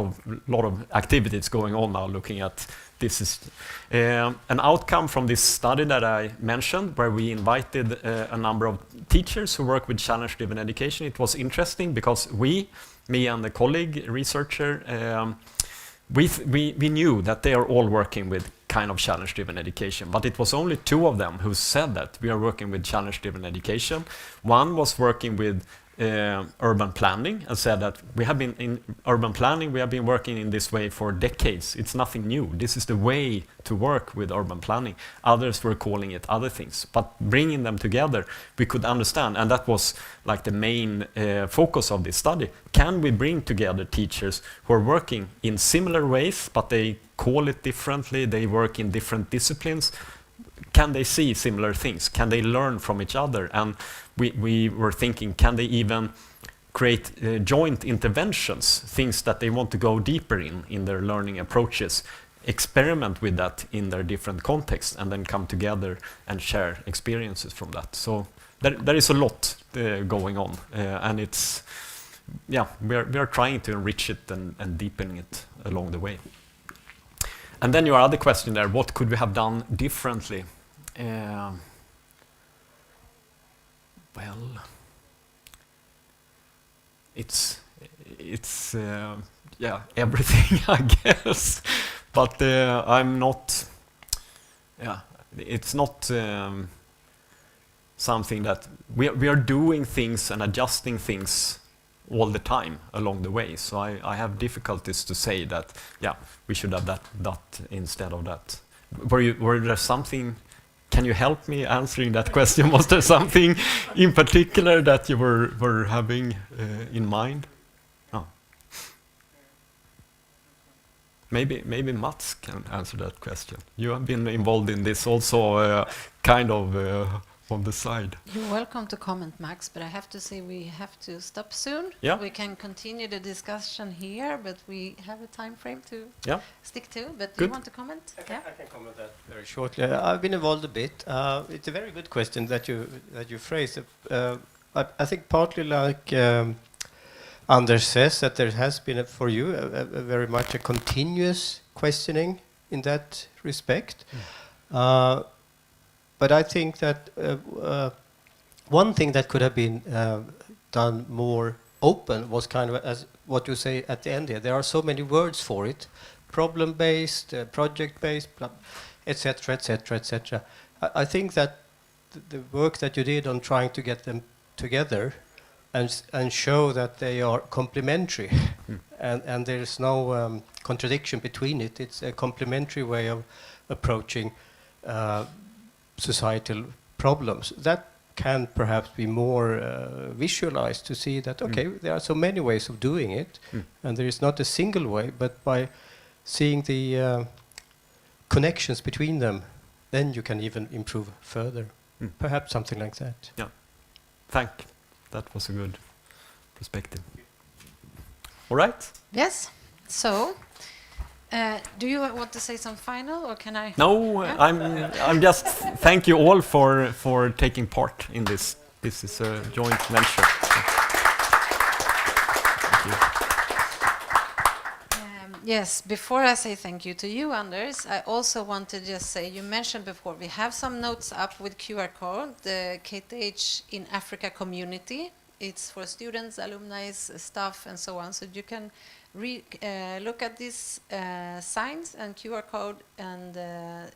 of activities going on now looking at this. Is an outcome from this study that I mentioned, where we invited a number of teachers who work with challenge-driven education. It was interesting because me and the colleague researcher, we knew that they are all working with kind of challenge-driven education, but it was only 2 of them who said that we are working with challenge-driven education. One was working with urban planning and said that we have been in urban planning, we have been working in this way for decades. It's nothing new. This is the way to work with urban planning. Others were calling it other things, but bringing them together, we could understand, and that was like the main focus of this study. Can we bring together teachers who are working in similar ways, but they call it differently, they work in different disciplines? Can they see similar things? Can they learn from each other? And we were thinking, can they even create joint interventions, things that they want to go deeper in their learning approaches, experiment with that in their different contexts, and then come together and share experiences from that. So there is a lot going on, and it's, yeah, we are trying to enrich it and deepen it along the way. And then your other question there, what could we have done differently? Well, it's yeah, everything, I guess. But I'm not. Yeah, it's not something that we are doing things and adjusting things all the time along the way. So I have difficulties to say that, yeah, we should have that instead of that. Were there something? Can you help me answering that question? Was there something in particular that you were having in mind? Oh. Maybe Mats can answer that question. You have been involved in this also, kind of on the side. You're welcome to comment, Max, but I have to say we have to stop soon. Yeah. We can continue the discussion here, but we have a time frame to stick to. But do you Good. want to comment? I can comment that very shortly. I've been involved a bit. It's a very good question that you phrased. I think partly like Anders says, that there has been for you a very much a continuous questioning in that respect. But I think that one thing that could have been done more open was kind of as what you say at the end here. There are so many words for it: problem-based, project-based, etc., etc., etc. I think that the work that you did on trying to get them together and show that they are complementary, and there is no contradiction between it. It's a complementary way of approaching societal problems. That can perhaps be more visualized to see that, okay, there are so many ways of doing it, and there is not a single way, but by seeing the connections between them, then you can even improve further. Perhaps something like that. Yeah. That was a good perspective. All right. Yes. So, do you want to say some final, or can I? No, I'm just thank you all for taking part in this. This is a joint venture. Thank you. Yes, before I say thank you to you, Anders, I also want to just say, you mentioned before, we have some notes up with QR code, the KTH in Africa community. It's for students, alumni, staff, and so on. So you can look at these signs and QR code and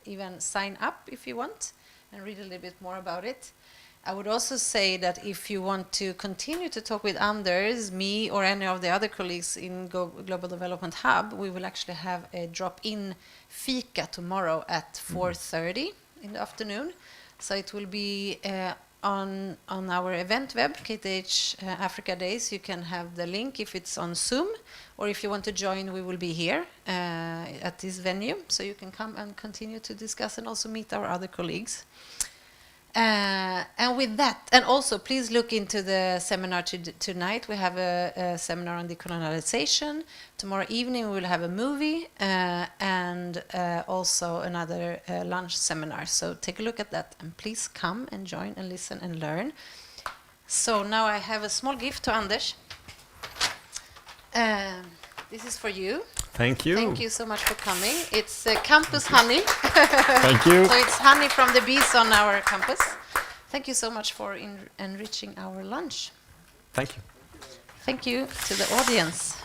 even sign up if you want and read a little bit more about it. I would also say that if you want to continue to talk with Anders, me, or any of the other colleagues in Global Development Hub, we will actually have a drop-in fika tomorrow at 4:30 in the afternoon. So it will be on our event web, KTH Africa Days. You can have the link if it's on Zoom, or if you want to join, we will be here at this venue. So you can come and continue to discuss and also meet our other colleagues. And with that, and also please look into the seminar tonight. We have a seminar on decolonialization. Tomorrow evening we will have a movie and also another lunch seminar. So take a look at that and please come and join and listen and learn. So now I have a small gift to Anders. This is for you. Thank you. Thank you so much for coming. It's campus honey. Thank you. So it's honey from the bees on our campus. Thank you so much for enriching our lunch. Thank you. Thank you to the audience.